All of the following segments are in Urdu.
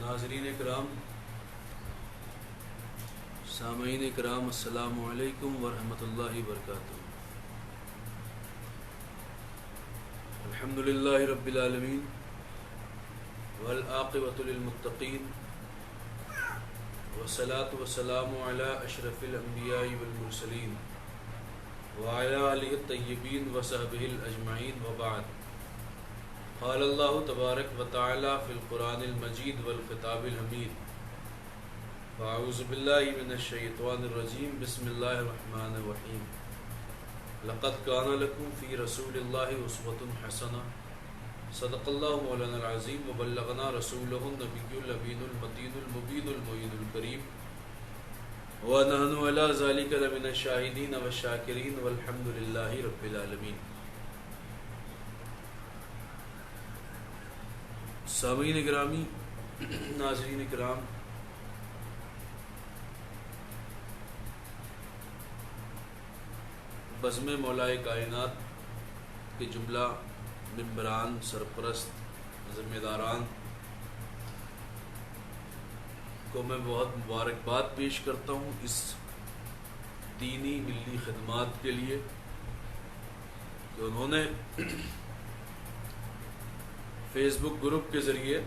ناظرین کرام، سامعین کرام، السلام علیکم ورحمۃ اللہ وبرکاتہ۔ الحمدللہ رب العالمین والعاقبۃ للمتقین والصلاة والسلام علی اشرف الانبیاء والمرسلین وعلی آلہ الطیبین وصحبہ الاجمعین وبعد۔ قال اللہ تبارک و تعالی فی القرآن المجید والخطاب الحمید، فاعوذ باللہ من الشیطان الرجیم، بسم اللہ الرحمن الرحیم۔ لقد کان لکم فی رسول اللہ اسوۃ حسنہ، صدق اللہ مولانا العظیم وبلغنا رسولہ النبی الامین المتین المبین المعین الکریم، ونحن علی ذلک لمن الشاہدین والشاکرین والحمد للہ رب العالمین۔ سامعین گرامی، ناظرین کرام، بزم مولائے کائنات کے جملہ ممبران، سرپرست، ذمہ داران کو میں بہت مبارکباد پیش کرتا ہوں اس دینی ملی خدمات کے لیے کہ انہوں نے فیس بک گروپ کے ذریعے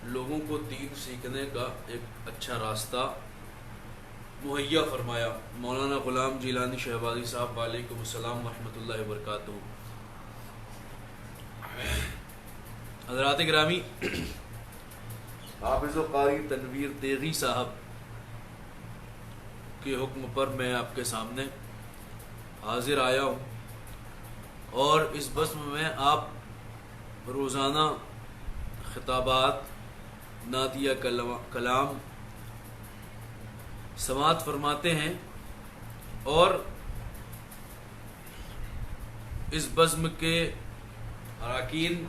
لوگوں کو دین سیکھنے کا ایک اچھا راستہ مہیا فرمایا۔ مولانا غلام جیلانی شہبازی صاحب، وعلیکم السلام ورحمۃ اللہ وبرکاتہ۔ حضرات گرامی، حافظ و قاری تنویر تیغی صاحب کے حکم پر میں آپ کے سامنے حاضر آیا ہوں، اور اس بزم میں آپ روزانہ خطابات، نعتیہ کلام سماعت فرماتے ہیں، اور اس بزم کے اراکین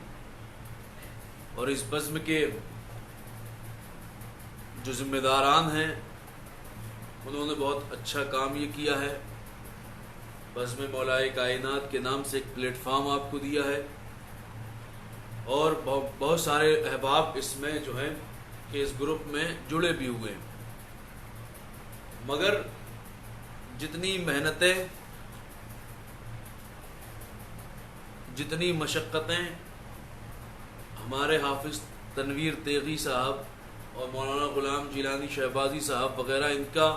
اور اس بزم کے جو ذمہ داران ہیں انہوں نے بہت اچھا کام یہ کیا ہے۔ بزم مولائے کائنات کے نام سے ایک پلیٹ فارم آپ کو دیا ہے، اور بہت سارے احباب اس میں جو ہیں کہ اس گروپ میں جڑے بھی ہوئے ہیں، مگر جتنی محنتیں، جتنی مشقتیں ہمارے حافظ تنویر تیغی صاحب اور مولانا غلام جیلانی شہبازی صاحب وغیرہ، ان کا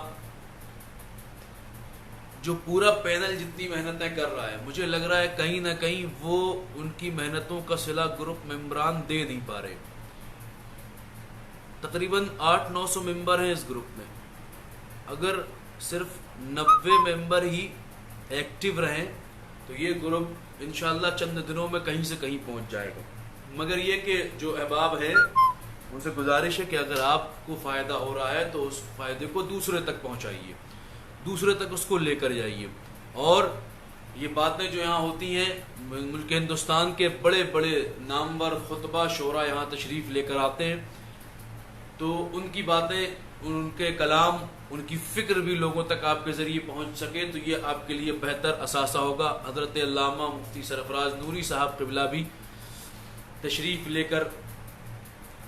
جو پورا پینل جتنی محنتیں کر رہا ہے، مجھے لگ رہا ہے کہیں نہ کہیں وہ ان کی محنتوں کا صلہ گروپ ممبران دے نہیں پا رہے۔ تقریباً 800-900 ممبر ہیں اس گروپ میں، اگر صرف 90 ممبر ہی ایکٹیو رہیں تو یہ گروپ انشاءاللہ چند دنوں میں کہیں سے کہیں پہنچ جائے گا۔ مگر یہ کہ جو احباب ہیں ان سے گزارش ہے کہ اگر آپ کو فائدہ ہو رہا ہے تو اس فائدے کو دوسرے تک پہنچائیے، دوسرے تک اس کو لے کر جائیے۔ اور یہ باتیں جو یہاں ہوتی ہیں، ملک ہندوستان کے بڑے بڑے نامور خطبہ شعراء یہاں تشریف لے کر آتے ہیں، تو ان کی باتیں، ان کے کلام، ان کی فکر بھی لوگوں تک آپ کے ذریعے پہنچ سکے تو یہ آپ کے لیے بہتر اثاثہ ہوگا۔ حضرت علامہ مفتی سرفراز نوری صاحب قبلہ بھی تشریف لے کر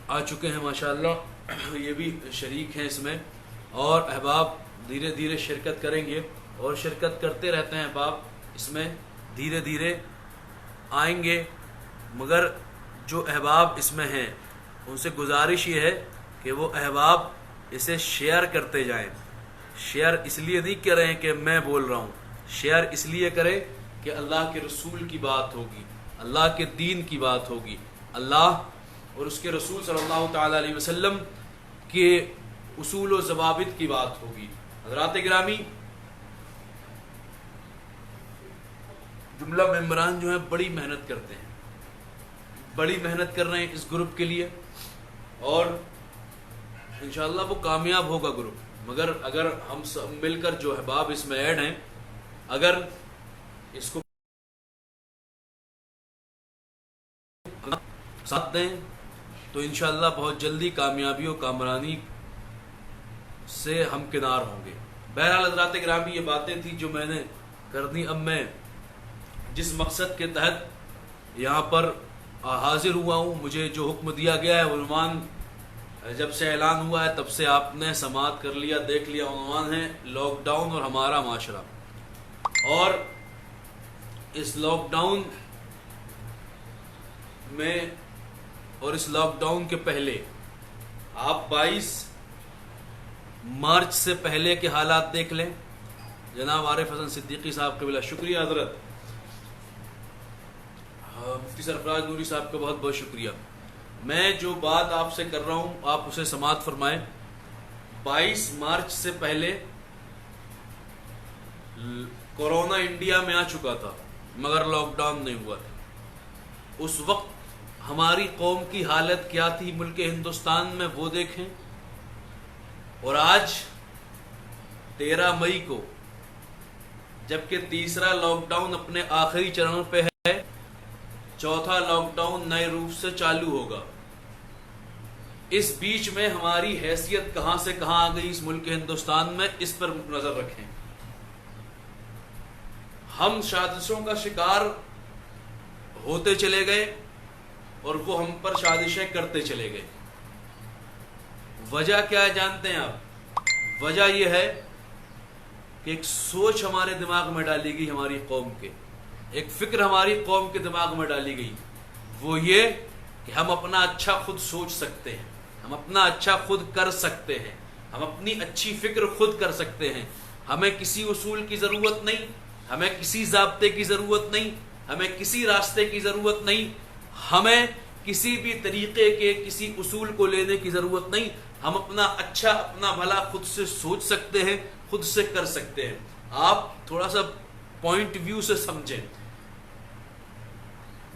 آ چکے ہیں ماشاءاللہ، یہ بھی شریک ہیں اس میں، اور احباب دھیرے دھیرے شرکت کریں گے، اور شرکت کرتے رہتے ہیں احباب، اس میں دھیرے دھیرے آئیں گے۔ مگر جو احباب اس میں ہیں ان سے گزارش یہ ہے کہ وہ احباب اسے شیئر کرتے جائیں۔ شیئر اس لیے نہیں کریں کہ میں بول رہا ہوں، شیئر اس لیے کریں کہ اللہ کے رسول کی بات ہوگی، اللہ کے دین کی بات ہوگی، اللہ اور اس کے رسول صلی اللہ تعالی علیہ وسلم کے اصول و ضوابط کی بات ہوگی۔ حضرات گرامی، جملہ ممبران جو ہیں بڑی محنت کرتے ہیں، بڑی محنت کر رہے ہیں اس گروپ کے لیے، اور انشاءاللہ وہ کامیاب ہوگا گروپ۔ مگر اگر ہم سب مل کر جو احباب اس میں ایڈ ہیں، اگر اس کو ساتھ دیں تو انشاءاللہ بہت جلدی کامیابی و کامرانی سے ہمکنار ہوں گے۔ بہرحال حضرات گرامی، یہ باتیں تھیں جو میں نے کرنی۔ اب میں جس مقصد کے تحت یہاں پر حاضر ہوا ہوں. مجھے جو حکم دیا گیا ہے عنوان جب سے اعلان ہوا ہے تب سے آپ نے سماعت کر لیا, دیکھ لیا. عنوان ہے لاک ڈاؤن اور ہمارا معاشرہ. اور اس لاک ڈاؤن میں اور اس لاک ڈاؤن کے پہلے آپ 22 مارچ سے پہلے کے حالات دیکھ لیں. جناب عارف حسن صدیقی صاحب قبلہ, شکریہ حضرت. مفتی سرفراز نوری صاحب کا بہت بہت شکریہ. میں جو بات آپ سے کر رہا ہوں آپ اسے سماعت فرمائیں. 22 مارچ سے پہلے کورونا انڈیا میں آ چکا تھا مگر لاک ڈاؤن نہیں ہوا تھا. اس وقت ہماری قوم کی حالت کیا تھی ملک ہندوستان میں وہ دیکھیں. اور آج 13 مئی کو جبکہ تیسرا لاک ڈاؤن اپنے آخری چرن پہ ہے, چوتھا لاک ڈاؤن نئے روپ سے چالو ہوگا. اس بیچ میں ہماری حیثیت کہاں سے کہاں آ گئی اس ملک ہندوستان میں, اس پر نظر رکھیں. ہم سازشوں کا شکار ہوتے چلے گئے اور وہ ہم پر سازشیں کرتے چلے گئے. وجہ کیا ہے جانتے ہیں آپ؟ وجہ یہ ہے کہ ایک سوچ ہمارے دماغ میں ڈالی گئی ہماری قوم کے, ایک فکر ہماری قوم کے دماغ میں ڈالی گئی. وہ یہ کہ ہم اپنا اچھا خود سوچ سکتے ہیں, ہم اپنا اچھا خود کر سکتے ہیں, ہم اپنی اچھی فکر خود کر سکتے ہیں. ہمیں کسی اصول کی ضرورت نہیں, ہمیں کسی ضابطے کی ضرورت نہیں, ہمیں کسی راستے کی ضرورت نہیں, ہمیں کسی بھی طریقے کے کسی اصول کو لینے کی ضرورت نہیں. ہم اپنا اچھا اپنا بھلا خود سے سوچ سکتے ہیں, خود سے کر سکتے ہیں. آپ تھوڑا سا پوائنٹ ویو سے سمجھیں.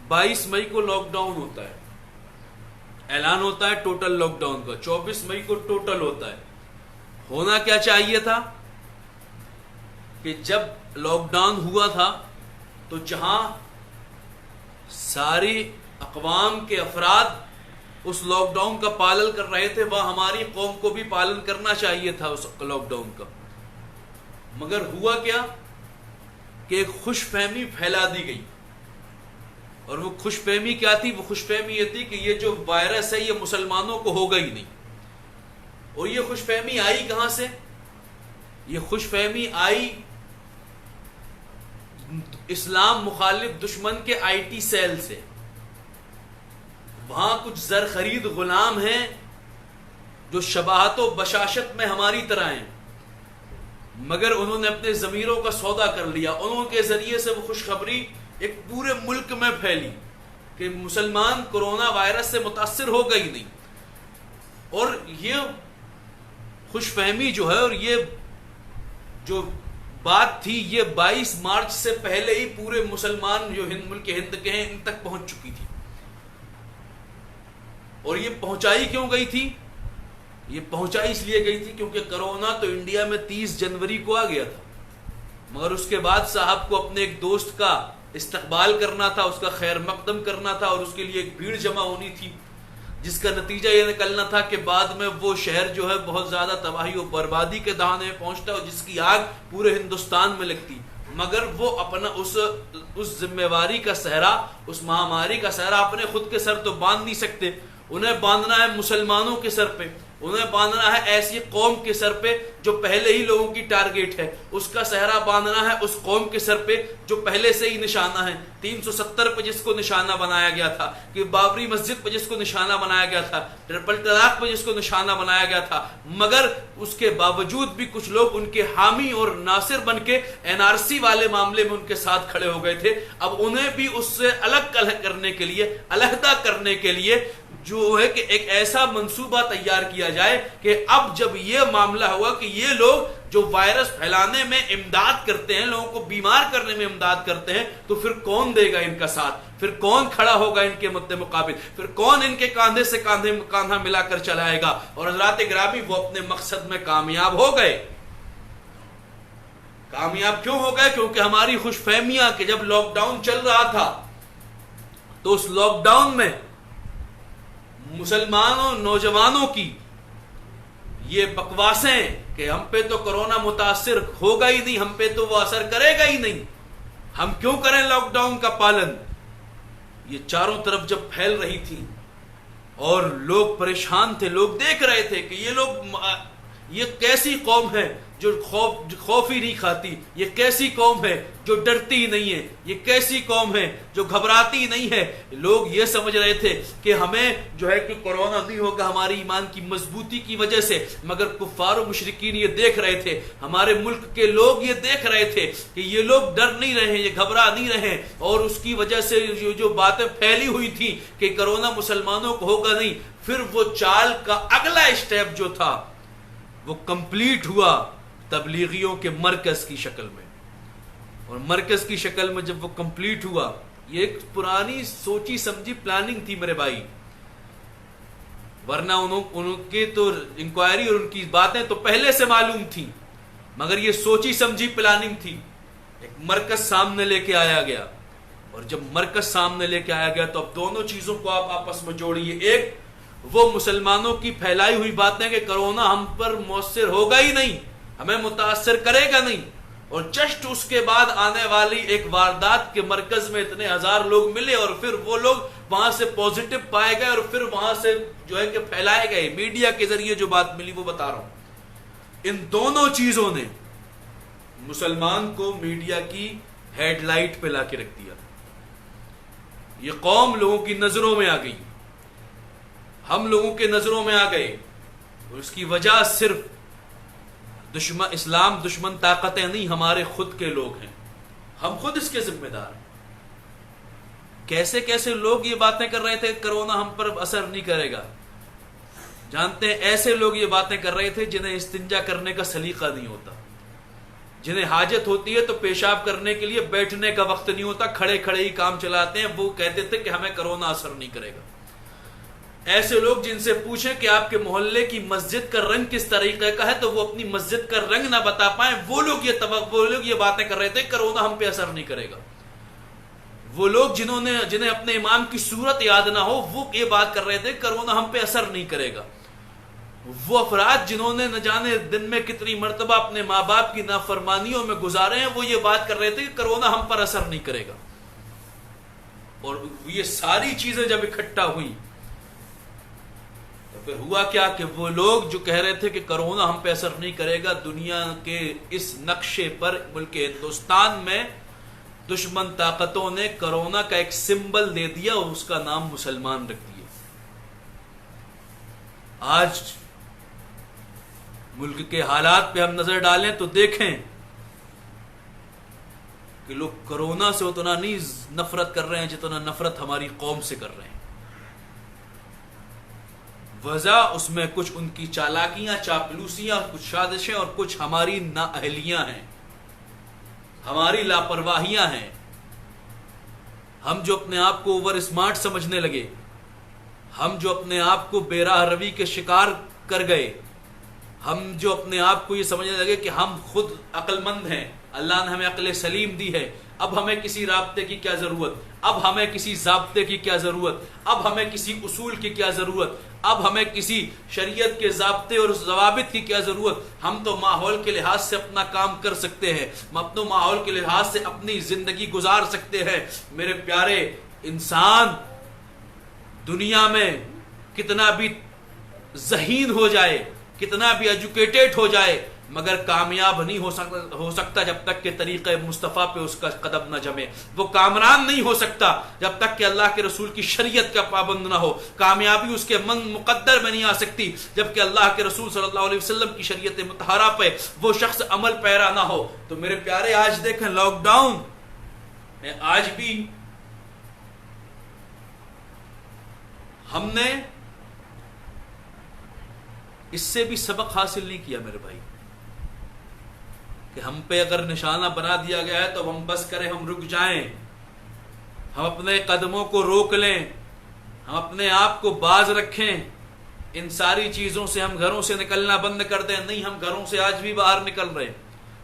22 مئی کو لاک ڈاؤن ہوتا ہے, اعلان ہوتا ہے ٹوٹل لاک ڈاؤن کا. 24 مئی کو ٹوٹل ہوتا ہے. ہونا کیا چاہیے تھا کہ جب لاک ڈاؤن ہوا تھا تو جہاں ساری اقوام کے افراد اس لاک ڈاؤن کا پالن کر رہے تھے وہاں ہماری قوم کو بھی پالن کرنا چاہیے تھا اس لاک ڈاؤن کا. مگر ہوا کیا کہ ایک خوش فہمی پھیلا دی گئی. اور وہ خوش فہمی کیا تھی؟ وہ خوش فہمی یہ تھی کہ یہ جو وائرس ہے یہ مسلمانوں کو ہوگا ہی نہیں. اور یہ خوش فہمی آئی کہاں سے؟ یہ خوش فہمی آئی اسلام مخالف دشمن کے آئی ٹی سیل سے. وہاں کچھ زر خرید غلام ہیں جو شباہت و بشاشت میں ہماری طرح ہیں, مگر انہوں نے اپنے ضمیروں کا سودا کر لیا. انہوں کے ذریعے سے وہ خوشخبری ایک پورے ملک میں پھیلی کہ مسلمان کورونا وائرس سے متاثر ہوگا ہی نہیں. اور یہ خوش فہمی جو ہے اور یہ جو بات تھی یہ 22 مارچ سے پہلے ہی پورے مسلمان جو ملک ہند کے ہیں ان تک پہنچ چکی تھی. اور یہ پہنچائی کیوں گئی تھی؟ یہ پہنچائی اس لیے گئی تھی کیونکہ کرونا تو انڈیا میں 30 جنوری کو آ گیا تھا, مگر اس کے بعد صاحب کو اپنے ایک دوست کا استقبال کرنا تھا, اس کا خیر مقدم کرنا تھا, اور اس کے لیے ایک بھیڑ جمع ہونی تھی جس کا نتیجہ یہ نکلنا تھا کہ بعد میں وہ شہر جو ہے بہت زیادہ تباہی و بربادی کے دہانے میں پہنچتا اور جس کی آگ پورے ہندوستان میں لگتی. مگر وہ اپنا اس ذمہ واری کا صحرا, اس مہاماری کا صحرا اپنے خود کے سر تو باندھ نہیں سکتے. انہیں باندھنا ہے مسلمانوں کے سر پہ, انہیں باندھنا ہے ایسی قوم کے سر پہ جو پہلے ہی لوگوں کی ٹارگیٹ ہے. اس کا صحرا باندھنا ہے اس قوم کے سر پہ جو پہلے سے ہی نشانہ ہے. 370 پہ جس کو نشانہ بنایا گیا تھا, کہ بابری مسجد پہ جس کو نشانہ بنایا گیا تھا, ٹرپل طلاق پہ جس کو نشانہ بنایا گیا تھا, مگر اس کے باوجود بھی کچھ لوگ ان کے حامی اور ناصر بن کے NRC والے معاملے میں ان کے ساتھ کھڑے ہو گئے تھے. اب انہیں بھی اس سے الگ کرنے کے لیے, علیحدہ کرنے کے لیے جو ہے کہ ایک ایسا منصوبہ تیار کیا جائے کہ اب جب یہ معاملہ ہوا کہ یہ لوگ جو وائرس پھیلانے میں امداد کرتے ہیں, لوگوں کو بیمار کرنے میں امداد کرتے ہیں, تو پھر کون دے گا ان کا ساتھ؟ پھر کون کھڑا ہوگا ان کے مد مقابل؟ پھر کون ان کے کاندھے سے کاندھا ملا کر چلائے گا؟ اور حضرات گرامی وہ اپنے مقصد میں کامیاب ہو گئے. کامیاب کیوں ہو گئے؟ کیونکہ ہماری خوش فہمیاں کہ جب لاک ڈاؤن چل رہا تھا تو اس لاک ڈاؤن میں مسلمانوں نوجوانوں کی یہ بکواسیں کہ ہم پہ تو کرونا متاثر ہوگا ہی نہیں, ہم پہ تو وہ اثر کرے گا ہی نہیں, ہم کیوں کریں لاک ڈاؤن کا پالن, یہ چاروں طرف جب پھیل رہی تھی اور لوگ پریشان تھے، لوگ دیکھ رہے تھے کہ یہ کیسی قوم ہے جو خوف ہی نہیں کھاتی، یہ کیسی قوم ہے جو ڈرتی نہیں ہے، یہ کیسی قوم ہے جو گھبراتی نہیں ہے. لوگ یہ سمجھ رہے تھے کہ ہمیں جو ہے کہ کورونا نہیں ہوگا ہماری ایمان کی مضبوطی کی وجہ سے، مگر کفار و مشرکین یہ دیکھ رہے تھے، ہمارے ملک کے لوگ یہ دیکھ رہے تھے کہ یہ لوگ ڈر نہیں رہے ہیں، یہ گھبرا نہیں رہے ہیں، اور اس کی وجہ سے جو باتیں پھیلی ہوئی تھی کہ کورونا مسلمانوں کو ہوگا نہیں، پھر وہ چال کا اگلا اسٹیپ جو تھا وہ کمپلیٹ ہوا تبلیغیوں کے مرکز کی شکل میں. اور مرکز کی شکل میں جب وہ کمپلیٹ ہوا، یہ ایک پرانی سوچی سمجھی پلاننگ تھی میرے بھائی، ورنہ ان کے تو انکوائری اور ان کی باتیں تو پہلے سے معلوم تھیں، مگر یہ سوچی سمجھی پلاننگ تھی. ایک مرکز سامنے لے کے آیا گیا، اور جب مرکز سامنے لے کے آیا گیا تو اب دونوں چیزوں کو آپ آپس میں جوڑیے. ایک وہ مسلمانوں کی پھیلائی ہوئی باتیں کہ کرونا ہم پر مؤثر ہوگا ہی نہیں، ہمیں متاثر کرے گا نہیں، اور جسٹ اس کے بعد آنے والی ایک واردات کے مرکز میں اتنے ہزار لوگ ملے اور پھر وہ لوگ وہاں سے پوزیٹو پائے گئے اور پھر وہاں سے جو ہے کہ پھیلائے گئے. میڈیا کے ذریعے جو بات ملی وہ بتا رہا ہوں. ان دونوں چیزوں نے مسلمان کو میڈیا کی ہیڈ لائٹ پہ لا کے رکھ دیا. یہ قوم لوگوں کی نظروں میں آ گئی، ہم لوگوں کے نظروں میں آ گئے، اور اس کی وجہ صرف اسلام دشمن طاقتیں نہیں، ہمارے خود کے لوگ ہیں، ہم خود اس کے ذمہ دار ہیں. کیسے کیسے لوگ یہ باتیں کر رہے تھے کرونا ہم پر اثر نہیں کرے گا. جانتے ہیں ایسے لوگ یہ باتیں کر رہے تھے جنہیں استنجا کرنے کا سلیقہ نہیں ہوتا، جنہیں حاجت ہوتی ہے تو پیشاب کرنے کے لیے بیٹھنے کا وقت نہیں ہوتا، کھڑے کھڑے ہی کام چلاتے ہیں. وہ کہتے تھے کہ ہمیں کرونا اثر نہیں کرے گا. ایسے لوگ جن سے پوچھیں کہ آپ کے محلے کی مسجد کا رنگ کس طریقے کا ہے تو وہ اپنی مسجد کا رنگ نہ بتا پائیں، وہ لوگ یہ باتیں کر رہے تھے کرونا ہم پہ اثر نہیں کرے گا. وہ لوگ جنہیں اپنے امام کی صورت یاد نہ ہو وہ یہ بات کر رہے تھے کرونا ہم پہ اثر نہیں کرے گا. وہ افراد جنہوں نے نہ جانے دن میں کتنی مرتبہ اپنے ماں باپ کی نافرمانیوں میں گزارے ہیں وہ یہ بات کر رہے تھے کہ کرونا ہم پر اثر نہیں کرے گا. اور یہ ساری چیزیں جب اکٹھا ہوئی تو پھر ہوا کیا کہ وہ لوگ جو کہہ رہے تھے کہ کرونا ہم پہ اثر نہیں کرے گا، دنیا کے اس نقشے پر ملک ہندوستان میں دشمن طاقتوں نے کرونا کا ایک سمبل دے دیا اور اس کا نام مسلمان رکھ دیا. آج ملک کے حالات پہ ہم نظر ڈالیں تو دیکھیں کہ لوگ کرونا سے اتنا نہیں نفرت کر رہے ہیں جتنا نفرت ہماری قوم سے کر رہے ہیں. وجہ اس میں کچھ ان کی چالاکیاں، چاپلوسیاں، کچھ سازشیں اور کچھ ہماری نااہلیاں ہیں، ہماری لاپرواہیاں ہیں. ہم جو اپنے آپ کو اوور اسمارٹ سمجھنے لگے، ہم جو اپنے آپ کو بے راہ روی کے شکار کر گئے، ہم جو اپنے آپ کو یہ سمجھنے لگے کہ ہم خود عقل مند ہیں، اللہ نے ہمیں عقل سلیم دی ہے، اب ہمیں کسی رابطے کی کیا ضرورت، اب ہمیں کسی ضابطے کی کیا ضرورت، اب ہمیں کسی اصول کی کیا ضرورت، اب ہمیں کسی شریعت کے ضابطے اور ضوابط کی کیا ضرورت. ہم تو ماحول کے لحاظ سے اپنا کام کر سکتے ہیں، ہم اپنے ماحول کے لحاظ سے اپنی زندگی گزار سکتے ہیں. میرے پیارے، انسان دنیا میں کتنا بھی ذہین ہو جائے، کتنا بھی ایجوکیٹڈ ہو جائے، مگر کامیاب نہیں ہو سکتا جب تک کہ طریقہ مصطفیٰ پہ اس کا قدم نہ جمے. وہ کامران نہیں ہو سکتا جب تک کہ اللہ کے رسول کی شریعت کا پابند نہ ہو. کامیابی اس کے مقدر میں نہیں آ سکتی جب کہ اللہ کے رسول صلی اللہ علیہ وسلم کی شریعت مطہرہ پہ وہ شخص عمل پیرا نہ ہو. تو میرے پیارے، آج دیکھیں لاک ڈاؤن میں آج بھی ہم نے اس سے بھی سبق حاصل نہیں کیا میرے بھائی کہ ہم پہ اگر نشانہ بنا دیا گیا ہے تو ہم بس کریں، ہم رک جائیں، ہم اپنے قدموں کو روک لیں، ہم اپنے آپ کو باز رکھیں، ان ساری چیزوں سے ہم گھروں سے نکلنا بند کر دیں. نہیں، ہم گھروں سے آج بھی باہر نکل رہے ہیں،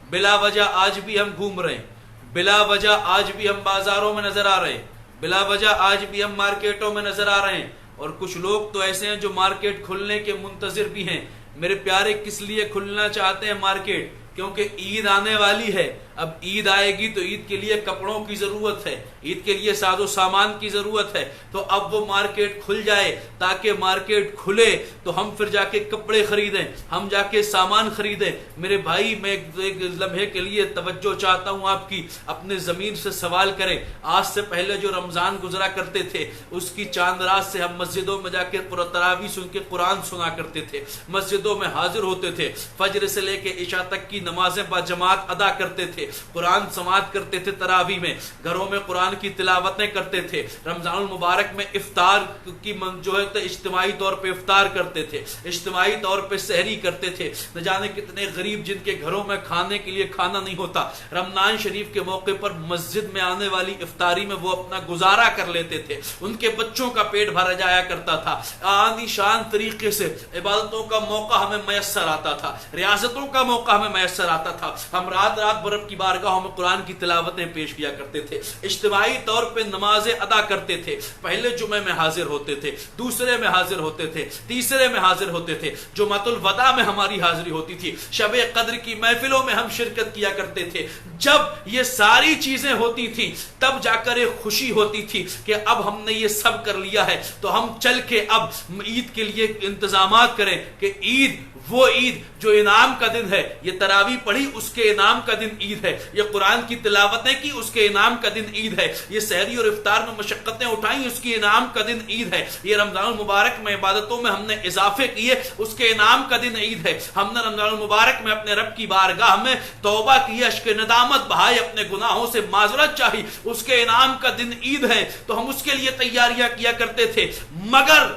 بلا وجہ آج بھی ہم گھوم رہے ہیں، بلا وجہ آج بھی ہم بازاروں میں نظر آ رہے ہیں، بلا وجہ آج بھی ہم مارکیٹوں میں نظر آ رہے ہیں. اور کچھ لوگ تو ایسے ہیں جو مارکیٹ کھلنے کے منتظر بھی ہیں. میرے پیارے، کس لیے کھلنا چاہتے ہیں مارکیٹ؟ کیونکہ عید آنے والی ہے. اب عید آئے گی تو عید کے لیے کپڑوں کی ضرورت ہے، عید کے لیے ساز و سامان کی ضرورت ہے، تو اب وہ مارکیٹ کھل جائے، تاکہ مارکیٹ کھلے تو ہم پھر جا کے کپڑے خریدیں، ہم جا کے سامان خریدیں۔ میرے بھائی میں ایک لمحے کے لیے توجہ چاہتا ہوں آپ کی، اپنے ضمیر سے سوال کریں، آج سے پہلے جو رمضان گزرا کرتے تھے اس کی چاند رات سے ہم مسجدوں میں جا کے تراویح سن کے قرآن سنا کرتے تھے، مسجدوں میں حاضر ہوتے تھے، فجر سے لے کے عشاء تک کی نمازیں با جماعت ادا کرتے تھے، قرآن سماعت کرتے تھے، تراویح میں گھروں میں قرآن کی تلاوتیں کرتے تھے، رمضان المبارک میں افطار کی جو ہے اجتماعی طور پہ افطار کرتے تھے، اجتماعی طور پہ سحری کرتے تھے۔ نہ جانے کتنے غریب جن کے گھروں میں کھانے کے لیے کھانا نہیں ہوتا، رمضان شریف کے موقع پر مسجد میں آنے والی افطاری میں وہ اپنا گزارا کر لیتے تھے، ان کے بچوں کا پیٹ بھرا جایا کرتا تھا، آنی شان طریقے سے عبادتوں کا موقع ہمیں میسر آتا تھا، ریاضتوں کا موقع ہمیں میسر آتا تھا، ہم رات رات بھر رب کی بارگاہوں میں قرآن کی تلاوتیں پیش کیا کرتے تھے، اجتماعی طور پہ نمازیں ادا کرتے تھے، پہلے جمعے میں حاضر ہوتے تھے، دوسرے میں حاضر ہوتے تھے، تیسرے میں حاضر ہوتے تھے، جمعۃ الوداع میں ہماری حاضری ہوتی تھی، شب قدر کی محفلوں میں ہم شرکت کیا کرتے تھے۔ جب یہ ساری چیزیں ہوتی تھیں تب جا کر ایک خوشی ہوتی تھی کہ اب ہم نے یہ سب کر لیا ہے تو ہم چل کے اب عید کے لیے انتظامات کریں کہ عید وہ عید جو انعام کا دن ہے، یہ تراویح پڑھی اس کے انعام کا دن عید ہے، یہ قرآن کی تلاوتیں کی اس کے انعام کا دن عید ہے، یہ سحری اور افطار میں مشقتیں اٹھائیں اس کے انعام کا دن عید ہے، یہ رمضان المبارک میں عبادتوں میں ہم نے اضافے کیے اس کے انعام کا دن عید ہے، ہم نے رمضان المبارک میں اپنے رب کی بارگاہ میں توبہ کی، اشک ندامت بہائے، اپنے گناہوں سے معذرت چاہی، اس کے انعام کا دن عید ہے، تو ہم اس کے لیے تیاریاں کیا کرتے تھے۔ مگر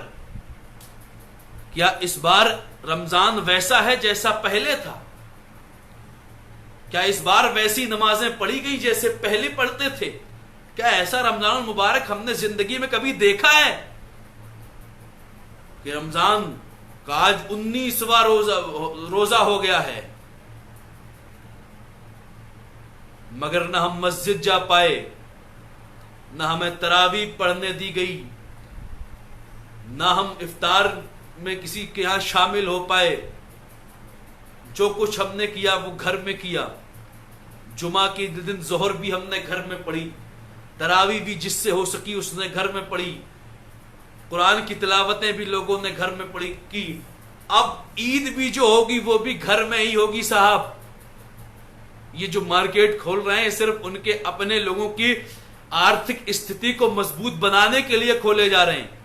کیا اس بار رمضان ویسا ہے جیسا پہلے تھا؟ کیا اس بار ویسی نمازیں پڑھی گئی جیسے پہلے پڑھتے تھے؟ کیا ایسا رمضان المبارک ہم نے زندگی میں کبھی دیکھا ہے کہ رمضان کا آج 19واں روزہ ہو گیا ہے مگر نہ ہم مسجد جا پائے، نہ ہمیں تراویح پڑھنے دی گئی، نہ ہم افطار میں کسی کے ہاں شامل ہو پائے، جو کچھ ہم نے کیا وہ گھر میں کیا، جمعہ کے دن ظہر بھی ہم نے گھر میں پڑھی، تراویح بھی جس سے ہو سکی اس نے گھر میں پڑھی، قرآن کی تلاوتیں بھی لوگوں نے گھر میں پڑھی کی۔ اب عید بھی جو ہوگی وہ بھی گھر میں ہی ہوگی صاحب۔ یہ جو مارکیٹ کھول رہے ہیں صرف ان کے اپنے لوگوں کی آرتھک استھتی کو مضبوط بنانے کے لیے کھولے جا رہے ہیں،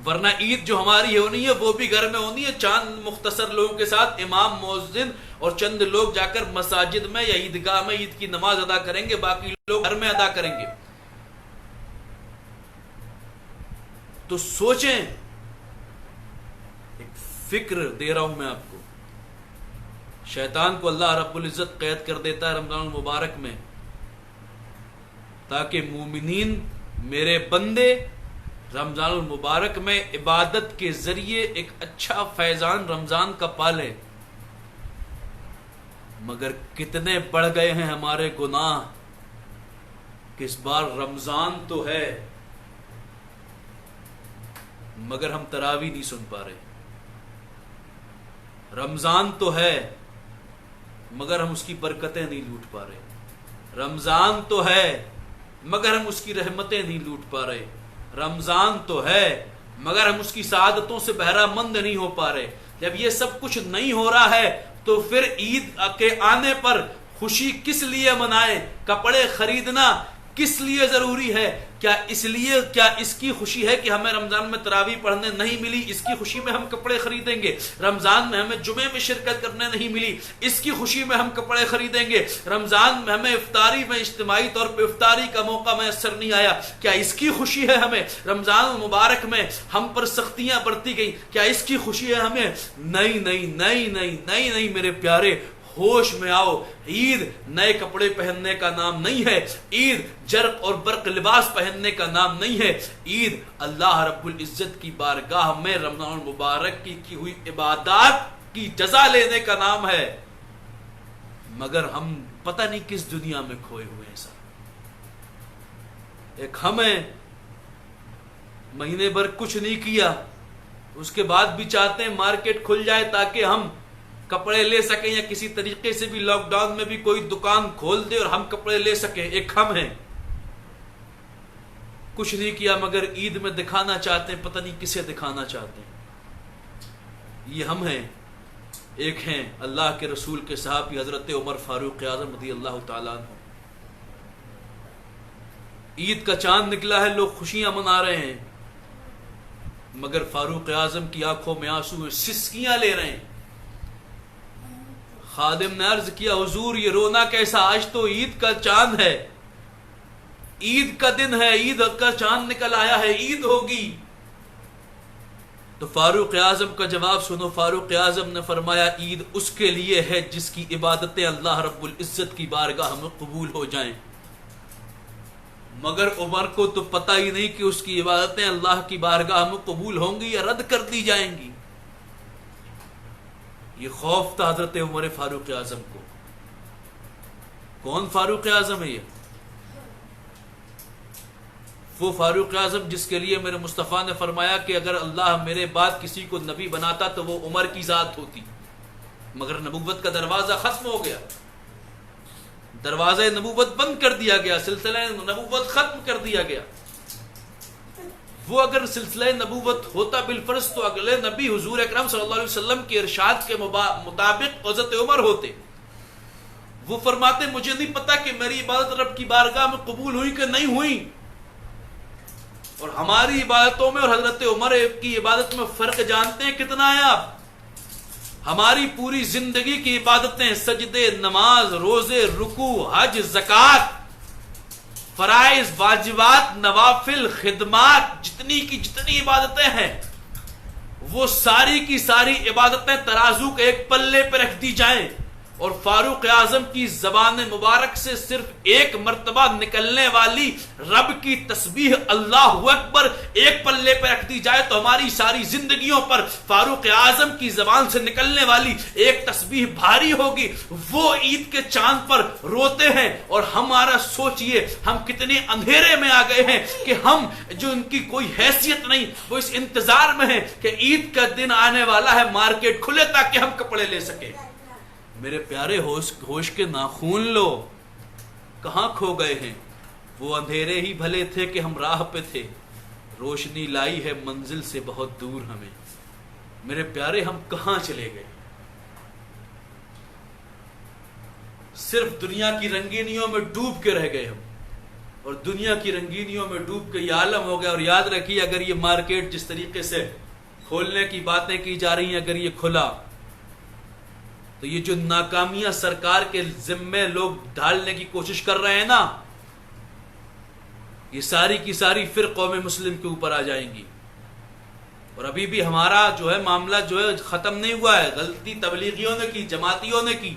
ورنہ عید جو ہماری ہونی ہے وہ بھی گھر میں ہونی ہے، چاند مختصر لوگوں کے ساتھ امام، مؤذن اور چند لوگ جا کر مساجد میں یا عیدگاہ میں عید کی نماز ادا کریں گے، باقی لوگ گھر میں ادا کریں گے۔ تو سوچیں، ایک فکر دے رہا ہوں میں آپ کو، شیطان کو اللہ رب العزت قید کر دیتا ہے رمضان المبارک میں تاکہ مومنین میرے بندے رمضان المبارک میں عبادت کے ذریعے ایک اچھا فیضان رمضان کا پالے۔ مگر کتنے بڑھ گئے ہیں ہمارے گناہ کہ اس بار رمضان تو ہے مگر ہم تراویح نہیں سن پا رہے، رمضان تو ہے مگر ہم اس کی برکتیں نہیں لوٹ پا رہے، رمضان تو ہے مگر ہم اس کی رحمتیں نہیں لوٹ پا رہے، رمضان تو ہے مگر ہم اس کی سعادتوں سے بہرہ مند نہیں ہو پا رہے۔ جب یہ سب کچھ نہیں ہو رہا ہے تو پھر عید کے آنے پر خوشی کس لیے منائیں؟ کپڑے خریدنا کس لیے ضروری ہے؟ کیا اس لیے، کیا اس کی خوشی ہے کہ ہمیں رمضان میں تراویح پڑھنے نہیں ملی اس کی خوشی میں ہم کپڑے خریدیں گے؟ رمضان میں ہمیں جمعے میں شرکت کرنے نہیں ملی اس کی خوشی میں ہم کپڑے خریدیں گے؟ رمضان میں ہمیں افطاری میں اجتماعی طور پہ افطاری کا موقع میسر نہیں آیا، کیا اس کی خوشی ہے ہمیں؟ رمضان المبارک میں ہم پر سختیاں برتی گئی، کیا اس کی خوشی ہے ہمیں؟ نہیں نہیں نہیں نہیں نہیں نہیں میرے پیارے، ہوش میں آؤ۔ عید نئے کپڑے پہننے کا نام نہیں ہے، عید جرق اور برق لباس پہننے کا نام نہیں ہے، عید اللہ رب العزت کی بارگاہ میں رمضان المبارک کی ہوئی عبادات کی جزا لینے کا نام ہے۔ مگر ہم پتہ نہیں کس دنیا میں کھوئے ہوئے ہیں سر۔ ایک ہمیں مہینے بھر کچھ نہیں کیا، اس کے بعد بھی چاہتے ہیں مارکیٹ کھل جائے تاکہ ہم کپڑے لے سکیں یا کسی طریقے سے بھی لاک ڈاؤن میں بھی کوئی دکان کھول دے اور ہم کپڑے لے سکیں، ایک ہم ہیں. کچھ نہیں کیا مگر عید میں دکھانا چاہتے ہیں، پتہ نہیں کسے دکھانا چاہتے ہیں. یہ ہم ہیں. ایک ہیں اللہ کے رسول کے صحابی حضرت عمر فاروق اعظم رضی اللہ تعالیٰ عنہ. عید کا چاند نکلا ہے، لوگ خوشیاں منا رہے ہیں، مگر فاروق اعظم کی آنکھوں میں آنسو ہیں، سسکیاں لے رہے ہیں. خادم نے عرض کیا حضور یہ رونا کیسا، آج تو عید کا چاند ہے، عید کا دن ہے، عید کا چاند نکل آیا ہے، عید ہوگی. تو فاروق اعظم کا جواب سنو. فاروق اعظم نے فرمایا عید اس کے لیے ہے جس کی عبادتیں اللہ رب العزت کی بارگاہ میں قبول ہو جائیں. مگر عمر کو تو پتہ ہی نہیں کہ اس کی عبادتیں اللہ کی بارگاہ میں قبول ہوں گی یا رد کر دی جائیں گی. یہ خوف تھا حضرت عمر فاروق اعظم کو. کون فاروق اعظم ہے یہ؟ وہ فاروق اعظم جس کے لیے میرے مصطفیٰ نے فرمایا کہ اگر اللہ میرے بعد کسی کو نبی بناتا تو وہ عمر کی ذات ہوتی، مگر نبوت کا دروازہ ختم ہو گیا، دروازہ نبوت بند کر دیا گیا، سلسلہ نبوت ختم کر دیا گیا. وہ اگر سلسلہ نبوت ہوتا بالفرض تو اگلے نبی حضور اکرم صلی اللہ علیہ وسلم کے ارشاد کے مطابق حضرت عمر ہوتے. وہ فرماتے مجھے نہیں پتا کہ میری عبادت رب کی بارگاہ میں قبول ہوئی کہ نہیں ہوئی، اور ہماری عبادتوں میں اور حضرت عمر کی عبادت میں فرق جانتے ہیں کتنا ہے آپ؟ ہماری پوری زندگی کی عبادتیں، سجدے، نماز، روزے، رکوع، حج، زکوٰۃ، فرائض، واجبات، نوافل، خدمات، جتنی کی جتنی عبادتیں ہیں وہ ساری کی ساری عبادتیں ترازو کے ایک پلے پہ رکھ دی جائیں اور فاروق اعظم کی زبان مبارک سے صرف ایک مرتبہ نکلنے والی رب کی تسبیح اللہ اکبر ایک پلے پہ رکھ دی جائے تو ہماری ساری زندگیوں پر فاروق اعظم کی زبان سے نکلنے والی ایک تسبیح بھاری ہوگی. وہ عید کے چاند پر روتے ہیں اور ہمارا سوچئے ہم کتنے اندھیرے میں آ گئے ہیں کہ ہم جو ان کی کوئی حیثیت نہیں وہ اس انتظار میں ہیں کہ عید کا دن آنے والا ہے، مارکیٹ کھلے تاکہ ہم کپڑے لے سکیں. میرے پیارے ہوش کے ناخون لو، کہاں کھو گئے ہیں؟ وہ اندھیرے ہی بھلے تھے کہ ہم راہ پہ تھے، روشنی لائی ہے منزل سے بہت دور ہمیں. میرے پیارے ہم کہاں چلے گئے؟ صرف دنیا کی رنگینیوں میں ڈوب کے رہ گئے ہم، اور دنیا کی رنگینیوں میں ڈوب کے یہ عالم ہو گیا. اور یاد رکھیے اگر یہ مارکیٹ جس طریقے سے کھولنے کی باتیں کی جا رہی ہیں اگر یہ کھلا تو یہ جو ناکامیاں سرکار کے ذمے لوگ ڈالنے کی کوشش کر رہے ہیں نا، یہ ساری کی ساری پھر قوم مسلم کے اوپر آ جائیں گی. اور ابھی بھی ہمارا جو ہے معاملہ جو ہے ختم نہیں ہوا ہے. غلطی تبلیغیوں نے کی، جماعتیوں نے کی.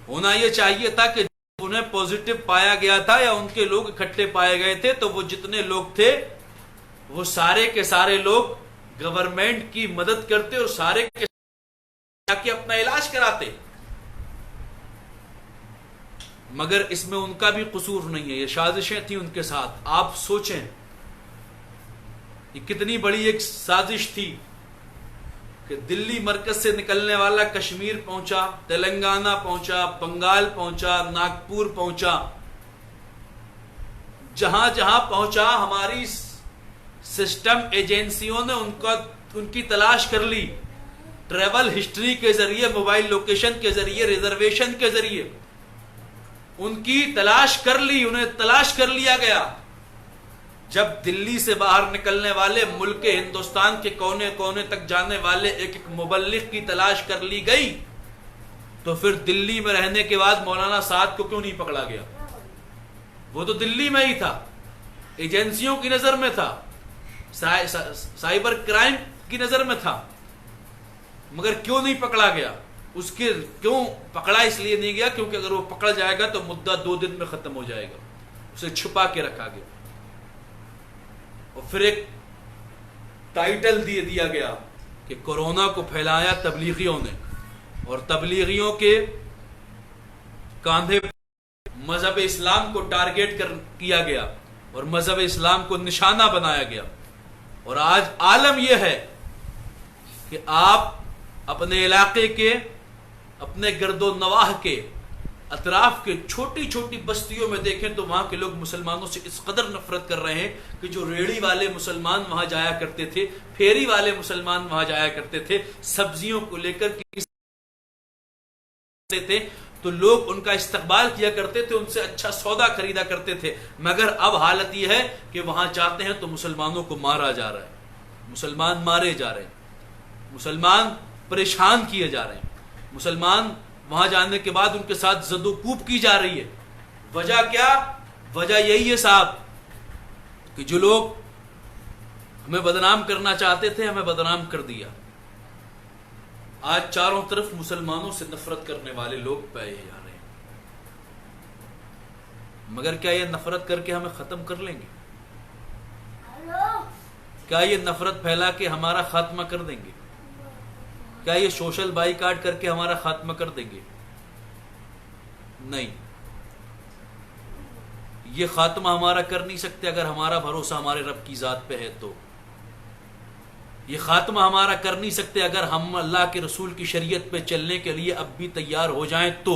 ہونا یہ چاہیے تھا کہ انہیں پوزیٹو پایا گیا تھا یا ان کے لوگ اکٹھے پائے گئے تھے تو وہ جتنے لوگ تھے وہ سارے کے سارے لوگ گورنمنٹ کی مدد کرتے اور سارے کے کہ اپنا علاج کراتے. مگر اس میں ان کا بھی قصور نہیں ہے، یہ سازشیں تھیں ان کے ساتھ. آپ سوچیں یہ کتنی بڑی ایک سازش تھی کہ دلی مرکز سے نکلنے والا کشمیر پہنچا، تلنگانہ پہنچا، بنگال پہنچا، ناگپور پہنچا. جہاں جہاں پہنچا ہماری سسٹم ایجنسیوں نے ان کی تلاش کر لی، ٹریول ہسٹری کے ذریعے، موبائل لوکیشن کے ذریعے، ریزرویشن کے ذریعے ان کی تلاش کر لی، انہیں تلاش کر لیا گیا. جب دلی سے باہر نکلنے والے ملک ہندوستان کے کونے کونے تک جانے والے ایک ایک مبلغ کی تلاش کر لی گئی تو پھر دلی میں رہنے کے بعد مولانا سعد کو کیوں نہیں پکڑا گیا؟ وہ تو دلی میں ہی تھا، ایجنسیوں کی نظر میں تھا، سائبر کرائم کی نظر میں تھا، مگر کیوں نہیں پکڑا گیا؟ اس کے کیوں پکڑا اس لیے نہیں گیا کیونکہ اگر وہ پکڑ جائے گا تو مدہ 2 دن میں ختم ہو جائے گا. اسے چھپا کے رکھا گیا اور پھر ایک ٹائٹل دیا گیا کہ کورونا کو پھیلایا تبلیغیوں نے اور تبلیغیوں کے کاندھے مذہب اسلام کو ٹارگیٹ کیا گیا اور مذہب اسلام کو نشانہ بنایا گیا. اور آج عالم یہ ہے کہ آپ اپنے علاقے کے، اپنے گرد و نواح کے، اطراف کے چھوٹی چھوٹی بستیوں میں دیکھیں تو وہاں کے لوگ مسلمانوں سے اس قدر نفرت کر رہے ہیں کہ جو ریڑھی والے مسلمان وہاں جایا کرتے تھے، پھیری والے مسلمان وہاں جایا کرتے تھے، سبزیوں کو لے کر تھے تو لوگ ان کا استقبال کیا کرتے تھے، ان سے اچھا سودا خریدا کرتے تھے. مگر اب حالت یہ ہے کہ وہاں جاتے ہیں تو مسلمانوں کو مارا جا رہا ہے، مسلمان مارے جا رہے ہیں، مسلمان پریشان کیے جا رہے ہیں، مسلمان وہاں جانے کے بعد ان کے ساتھ زد و کوب کی جا رہی ہے. وجہ کیا؟ وجہ یہی ہے صاحب کہ جو لوگ ہمیں بدنام کرنا چاہتے تھے ہمیں بدنام کر دیا. آج چاروں طرف مسلمانوں سے نفرت کرنے والے لوگ پائے جا رہے ہیں. مگر کیا یہ نفرت کر کے ہمیں ختم کر لیں گے؟ کیا یہ نفرت پھیلا کے ہمارا خاتمہ کر دیں گے؟ کیا یہ سوشل بائیکاٹ کر کے ہمارا خاتمہ کر دیں گے؟ نہیں، یہ خاتمہ ہمارا کر نہیں سکتے اگر ہمارا بھروسہ ہمارے رب کی ذات پہ ہے تو. یہ خاتمہ ہمارا کر نہیں سکتے اگر ہم اللہ کے رسول کی شریعت پہ چلنے کے لیے اب بھی تیار ہو جائیں تو.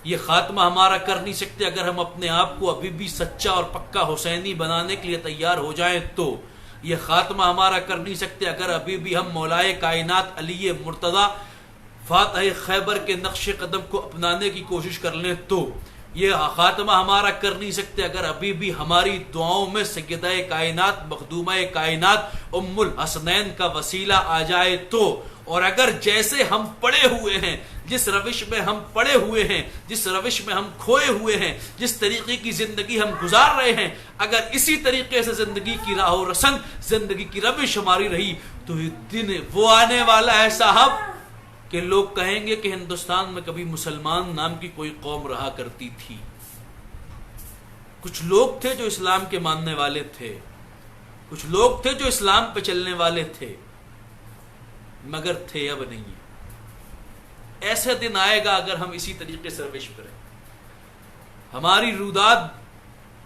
یہ خاتمہ ہمارا کر نہیں سکتے اگر ہم اپنے آپ کو ابھی بھی سچا اور پکا حسینی بنانے کے لیے تیار ہو جائیں تو. یہ خاتمہ ہمارا کر نہیں سکتے اگر ابھی بھی ہم مولائے کائنات علی مرتضی فاتح خیبر کے نقش قدم کو اپنانے کی کوشش کر لیں تو. یہ خاتمہ ہمارا کر نہیں سکتے اگر ابھی بھی ہماری دعاؤں میں سیدہ کائنات مخدومہ کائنات ام الحسنین کا وسیلہ آ جائے تو. اور اگر جیسے ہم پڑے ہوئے ہیں، جس روش میں ہم پڑے ہوئے ہیں، جس روش میں ہم کھوئے ہوئے ہیں، جس طریقے کی زندگی ہم گزار رہے ہیں، اگر اسی طریقے سے زندگی کی راہ و رسم، زندگی کی روش ہماری رہی تو یہ دن وہ آنے والا ہے صاحب کہ لوگ کہیں گے کہ ہندوستان میں کبھی مسلمان نام کی کوئی قوم رہا کرتی تھی. کچھ لوگ تھے جو اسلام کے ماننے والے تھے، کچھ لوگ تھے جو اسلام پہ چلنے والے تھے، مگر تھے اب نہیں. ایسا دن آئے گا اگر ہم اسی طریقے سے روش کریں. ہماری روداد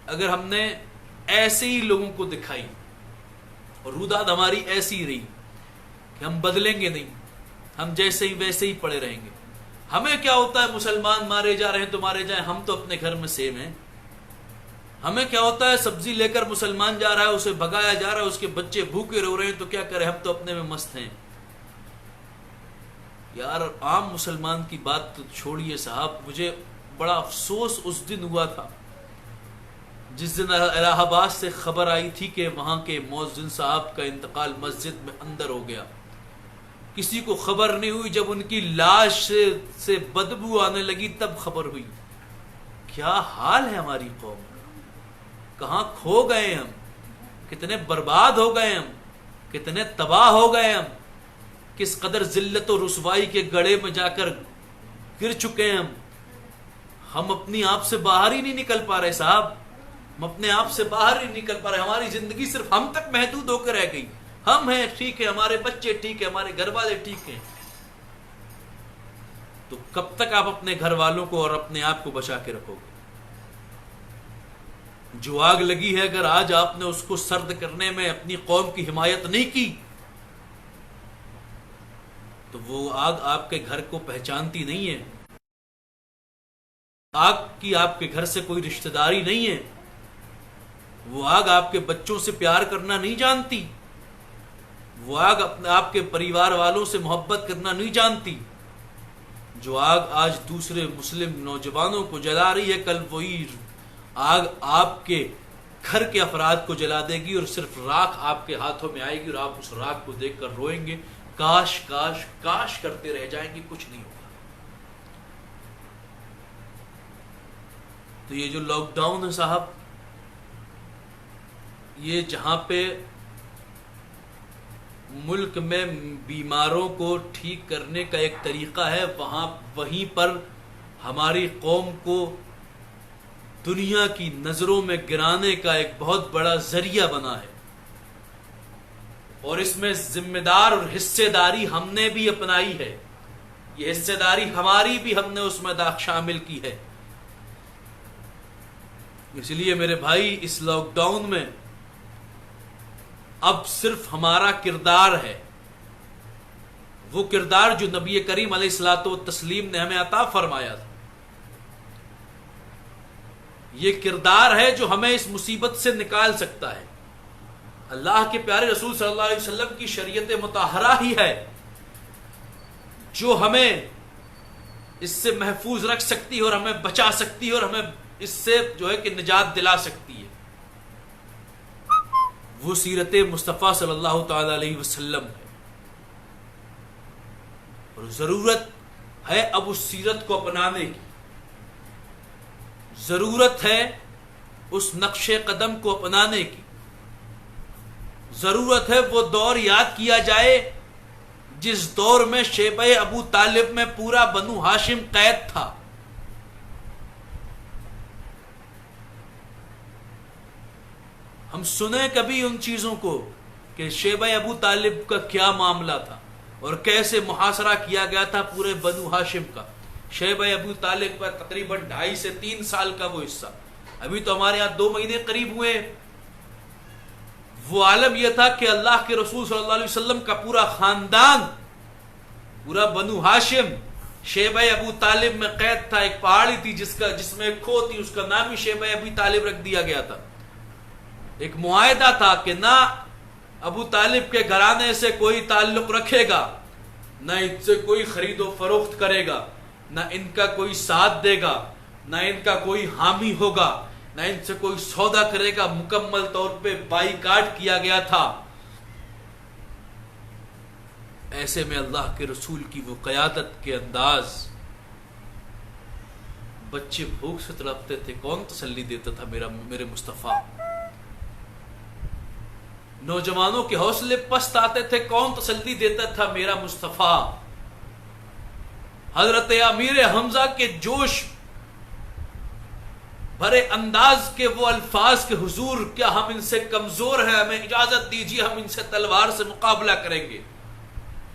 اگر ہم نے ایسے ہی لوگوں کو دکھائی اور روداد ہماری ایسی رہی کہ ہم بدلیں گے نہیں، ہم جیسے ہی ویسے ہی پڑے رہیں گے. ہمیں کیا ہوتا ہے مسلمان مارے جا رہے ہیں تو مارے جائیں، ہم تو اپنے گھر میں سیم ہیں. ہمیں کیا ہوتا ہے سبزی لے کر مسلمان جا رہا ہے، اسے بھگایا جا رہا ہے، اس کے بچے بھوکے رو رہے ہیں تو کیا کریں، ہم تو اپنے میں مست ہیں. یار عام مسلمان کی بات تو چھوڑیے صاحب. مجھے بڑا افسوس اس دن ہوا تھا جس دن الہ آباد سے خبر آئی تھی کہ وہاں کے مؤذن صاحب کا انتقال مسجد میں اندر ہو گیا. کسی کو خبر نہیں ہوئی، جب ان کی لاش سے بدبو آنے لگی تب خبر ہوئی. کیا حال ہے ہماری قوم کا، کہاں کھو گئے ہم، کتنے برباد ہو گئے ہم، کتنے تباہ ہو گئے ہم، کس قدر ذلت و رسوائی کے گڑھے میں جا کر گر چکے ہیں ہم اپنی آپ سے باہر ہی نہیں نکل پا رہے صاحب. ہم اپنے آپ سے باہر ہی نکل پا رہے. ہماری زندگی صرف ہم تک محدود ہو کر رہ گئی. ہم ہیں ٹھیک ہے، ہمارے بچے ٹھیک ہے، ہمارے گھر والے ٹھیک ہیں، تو کب تک آپ اپنے گھر والوں کو اور اپنے آپ کو بچا کے رکھو گے؟ جو آگ لگی ہے اگر آج آپ نے اس کو سرد کرنے میں اپنی قوم کی حمایت نہیں کی تو وہ آگ آپ کے گھر کو پہچانتی نہیں ہے. آگ کی آپ کے گھر سے کوئی رشتہ داری نہیں ہے. وہ آگ آپ کے بچوں سے پیار کرنا نہیں جانتی. وہ آگ آپ کے پریوار والوں سے محبت کرنا نہیں جانتی. جو آگ آج دوسرے مسلم نوجوانوں کو جلا رہی ہے، کل وہی آگ آپ کے گھر کے افراد کو جلا دے گی اور صرف راکھ آپ کے ہاتھوں میں آئے گی اور آپ اس راکھ کو دیکھ کر روئیں گے، کاش کاش کاش کرتے رہ جائیں گے، کچھ نہیں ہوگا. تو یہ جو لاک ڈاؤن ہے صاحب، یہ جہاں پہ ملک میں بیماروں کو ٹھیک کرنے کا ایک طریقہ ہے، وہیں پر ہماری قوم کو دنیا کی نظروں میں گرانے کا ایک بہت بڑا ذریعہ بنا ہے. اور اس میں ذمہ دار اور حصے داری ہم نے بھی اپنائی ہے. یہ حصے داری ہماری بھی ہم نے اس میں شامل کی ہے. اس لیے میرے بھائی اس لاک ڈاؤن میں اب صرف ہمارا کردار ہے، وہ کردار جو نبی کریم علیہ الصلوۃ والتسلیم نے ہمیں عطا فرمایا تھا. یہ کردار ہے جو ہمیں اس مصیبت سے نکال سکتا ہے. اللہ کے پیارے رسول صلی اللہ علیہ وسلم کی شریعت مطہرہ ہی ہے جو ہمیں اس سے محفوظ رکھ سکتی ہے اور ہمیں بچا سکتی ہے اور ہمیں اس سے جو ہے کہ نجات دلا سکتی ہے. وہ سیرت مصطفیٰ صلی اللہ تعالی علیہ وسلم ہے اور ضرورت ہے اب اس سیرت کو اپنانے کی. ضرورت ہے اس نقش قدم کو اپنانے کی. ضرورت ہے وہ دور یاد کیا جائے جس دور میں شیبہ ابو طالب میں پورا بنو ہاشم قید تھا. ہم سنیں کبھی ان چیزوں کو کہ شیبہ ابو طالب کا کیا معاملہ تھا اور کیسے محاصرہ کیا گیا تھا پورے بنو ہاشم کا. شیبہ ابو طالب پر تقریباً 2.5 سے 3 سال کا وہ حصہ. ابھی تو ہمارے یہاں 2 مہینے قریب ہوئے. وہ عالم یہ تھا کہ اللہ کے رسول صلی اللہ علیہ وسلم کا پورا خاندان, پورا بنو ہاشم شیبہ ابو طالب میں قید تھا. ایک پہاڑی تھی جس میں ایک کھو تھی, اس کا نام ہی شیبہ ابو طالب رکھ دیا گیا تھا. ایک معاہدہ تھا کہ نہ ابو طالب کے گھرانے سے کوئی تعلق رکھے گا, نہ ان سے کوئی خرید و فروخت کرے گا, نہ ان کا کوئی ساتھ دے گا, نہ ان کا کوئی حامی ہوگا, نہ ان سے کوئی سودا کرے گا. مکمل طور پہ بائیکاٹ کیا گیا تھا. ایسے میں اللہ کے رسول کی وہ قیادت کے انداز, بچے بھوک سے تڑپتے تھے, کون تسلی دیتا تھا؟ میرے مصطفیٰ. نوجوانوں کے حوصلے پست آتے تھے, کون تسلی دیتا تھا؟ میرا مصطفیٰ. حضرت امیر حمزہ کے جوش بھرے انداز کے وہ الفاظ کے حضور, کیا ہم ان سے کمزور ہیں؟ ہمیں اجازت دیجیے, ہم ان سے تلوار سے مقابلہ کریں گے.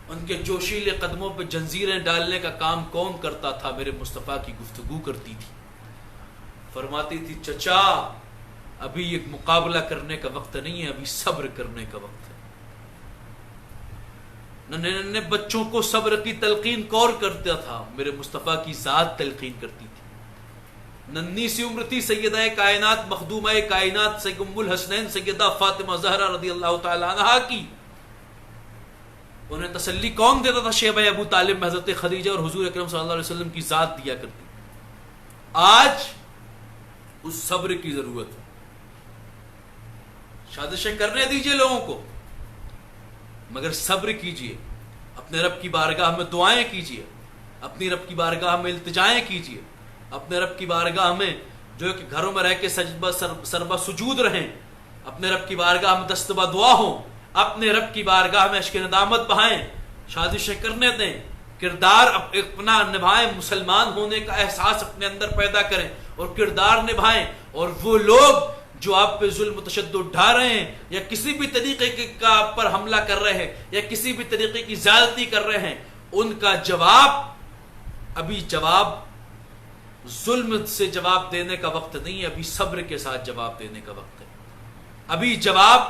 ان کے جوشیلے قدموں پہ جنزیریں ڈالنے کا کام کون کرتا تھا؟ میرے مصطفیٰ کی گفتگو کرتی تھی, فرماتی تھی چچا ابھی یہ مقابلہ کرنے کا وقت نہیں ہے, ابھی صبر کرنے کا وقت ہے. ننے بچوں کو صبر کی تلقین کون کرتا تھا؟ میرے مصطفیٰ کی ذات تلقین کرتی تھی. ننھی سی عمر تھی سیدہ کائنات مخدومہ کائنات سید ام الحسنین سیدہ فاطمہ زہرا رضی اللہ تعالی عنہا کی. انہیں تسلی کون دیتا تھا؟ شیبہ ابو طالب میں حضرت خدیجہ اور حضور اکرم صلی اللہ علیہ وسلم کی ذات دیا کرتی. آج اس صبر کی ضرورت ہے. شادشیں کرنے دیجئے لوگوں کو, مگر صبر کیجئے. اپنے رب کی بارگاہ میں دعائیں کیجئے, اپنی رب کی بارگاہ میں التجائیں کیجئے, اپنے رب کی بارگاہ میں جو کہ گھروں میں رہ کے سربہ سجود رہیں, اپنے رب کی بارگاہ میں دستبہ دعا ہوں, اپنے رب کی بارگاہ میں اشک ندامت بہائیں, شادشیں کرنے دیں, کردار اپنا نبھائیں, مسلمان ہونے کا احساس اپنے اندر پیدا کریں اور کردار نبھائیں. اور وہ لوگ جو آپ پہ ظلم و تشدد ڈھا رہے ہیں یا کسی بھی طریقے کا آپ پر حملہ کر رہے ہیں یا کسی بھی طریقے کی زیادتی کر رہے ہیں, ان کا جواب ابھی ظلم سے جواب دینے کا وقت نہیں ہے, ابھی صبر کے ساتھ جواب دینے کا وقت ہے. ابھی جواب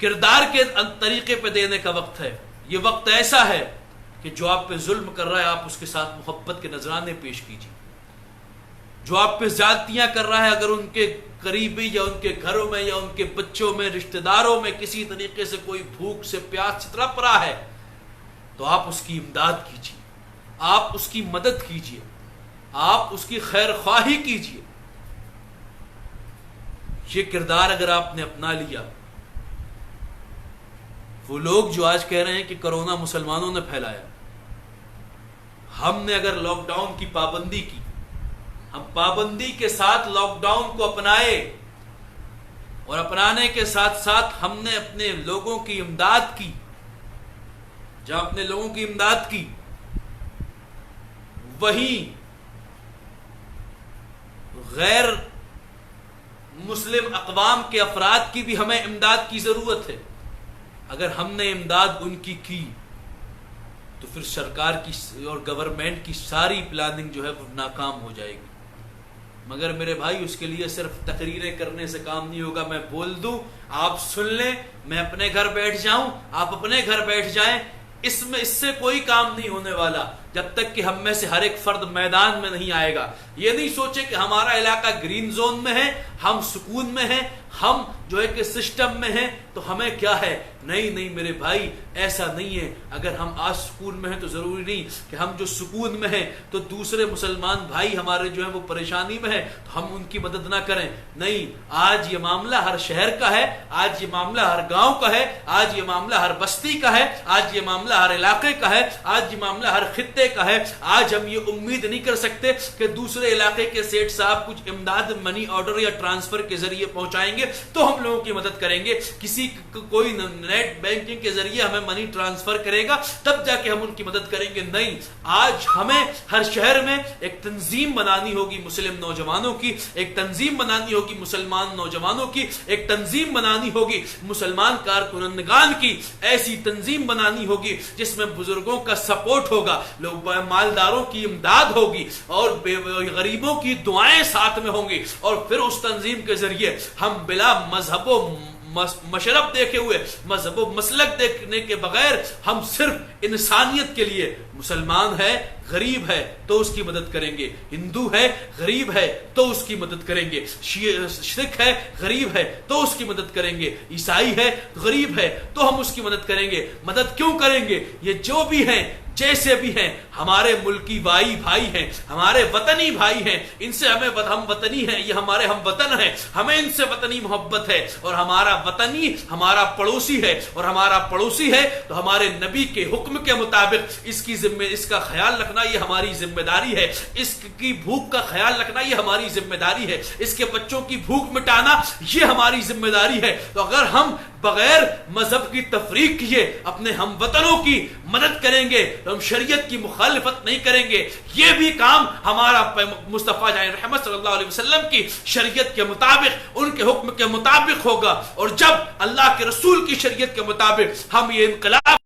کردار کے طریقے پہ دینے کا وقت ہے. یہ وقت ایسا ہے کہ جو آپ پہ ظلم کر رہا ہے آپ اس کے ساتھ محبت کے نذرانے پیش کیجیے. جو آپ پہ زیادتیاں کر رہا ہے, اگر ان کے قریبی یا ان کے گھروں میں یا ان کے بچوں میں رشتہ داروں میں کسی طریقے سے کوئی بھوک سے پیاس سے تڑپ رہا ہے تو آپ اس کی امداد کیجیے, آپ اس کی مدد کیجیے, آپ اس کی خیر خواہی کیجیے. یہ کردار اگر آپ نے اپنا لیا, وہ لوگ جو آج کہہ رہے ہیں کہ کرونا مسلمانوں نے پھیلایا, ہم نے اگر لاک ڈاؤن کی پابندی کی, ہم پابندی کے ساتھ لاک ڈاؤن کو اپنائے اور اپنانے کے ساتھ ساتھ ہم نے اپنے لوگوں کی امداد کی, جہاں اپنے لوگوں کی امداد کی وہیں غیر مسلم اقوام کے افراد کی بھی ہمیں امداد کی ضرورت ہے. اگر ہم نے امداد ان کی تو پھر سرکار کی اور گورنمنٹ کی ساری پلاننگ جو ہے وہ ناکام ہو جائے گی. مگر میرے بھائی اس کے لیے صرف تقریریں کرنے سے کام نہیں ہوگا. میں بول دوں، آپ سن لیں، میں اپنے گھر بیٹھ جاؤں، آپ اپنے گھر بیٹھ جائیں، اس سے کوئی کام نہیں ہونے والا جب تک کہ ہم میں سے ہر ایک فرد میدان میں نہیں آئے گا. یہ نہیں سوچے کہ ہمارا علاقہ گرین زون میں ہے، ہم سکون میں ہیں، ہم جو ہے کہ سسٹم میں ہیں تو ہمیں کیا ہے. نہیں نہیں میرے بھائی، ایسا نہیں ہے. اگر ہم آج سکون میں ہیں تو ضروری نہیں کہ ہم جو سکون میں ہیں تو دوسرے مسلمان بھائی ہمارے جو ہیں وہ پریشانی میں ہیں تو ہم ان کی مدد نہ کریں. نہیں، آج یہ معاملہ ہر شہر کا ہے، آج یہ معاملہ ہر گاؤں کا ہے، آج یہ معاملہ ہر بستی کا ہے، آج یہ معاملہ ہر علاقے کا ہے، آج یہ معاملہ ہر خطے کا ہے. آج ہم یہ امید نہیں کر سکتے کہ دوسرے علاقے کے سیٹ صاحب کچھ امداد منی آرڈر یا ٹرانسفر کے ذریعے پہنچائیں گے تو ہم لوگوں کی مدد کریں گے. کسی کوئی نیٹ بینکنگ کے ذریعے ہمیں منی ٹرانسفر کرے گا تب جا کے ہم ان کی مدد کریں گے. نہیں، آج ہمیں ہر شہر میں ایک تنظیم بنانی ہوگی مسلم نوجوانوں کی، ایک تنظیم بنانی ہوگی مسلمان نوجوانوں کی، ایک تنظیم بنانی ہوگی مسلمان کارکنندگان کی. ایسی تنظیم بنانی ہوگی جس میں بزرگوں کا سپورٹ ہوگا، لوگ مالداروں کی امداد ہوگی اور غریبوں کی دعائیں ساتھ میں ہوں گی. اور پھر اس تنظیم کے ذریعے ہم بلا مذہب و مشرب دیکھے ہوئے، مذہب و مسلک دیکھنے کے بغیر، ہم صرف انسانیت کے لیے مسلمان ہے، غریب ہے تو اس کی مدد کریں گے، ہندو ہے غریب ہے تو اس کی مدد کریں گے، سکھ ہے غریب ہے تو اس کی مدد کریں گے، عیسائی ہے غریب ہے تو ہم اس کی مدد کریں گے. مدد کیوں کریں گے؟ یہ جو بھی ہیں، جیسے بھی ہیں، ہمارے ملکی بھائی ہیں، ہمارے وطنی بھائی ہیں، ان سے ہم وطنی ہیں، یہ ہمارے ہم وطن ہیں، ہمیں ان سے وطنی محبت ہے. اور ہمارا وطنی ہمارا پڑوسی ہے، اور ہمارا پڑوسی ہے تو ہمارے نبی کے حکم کے مطابق اس کا خیال رکھنا یہ ہماری ذمہ داری ہے. اس کی بھوک کا خیال رکھنا یہ ہماری ذمہ داری ہے. اس کے بچوں کی بھوک مٹانا یہ ہماری ذمہ داری ہے. تو اگر ہم بغیر مذہب کی تفریق کیے اپنے ہم وطنوں کی مدد کریں گے تو ہم شریعت کی مخالفت نہیں کریں گے. یہ بھی کام ہمارا مصطفیٰ جان رحمت صلی اللہ علیہ وسلم کی شریعت کے مطابق، ان کے حکم کے مطابق ہوگا. اور جب اللہ کے رسول کی شریعت کے مطابق ہم یہ انقلاب،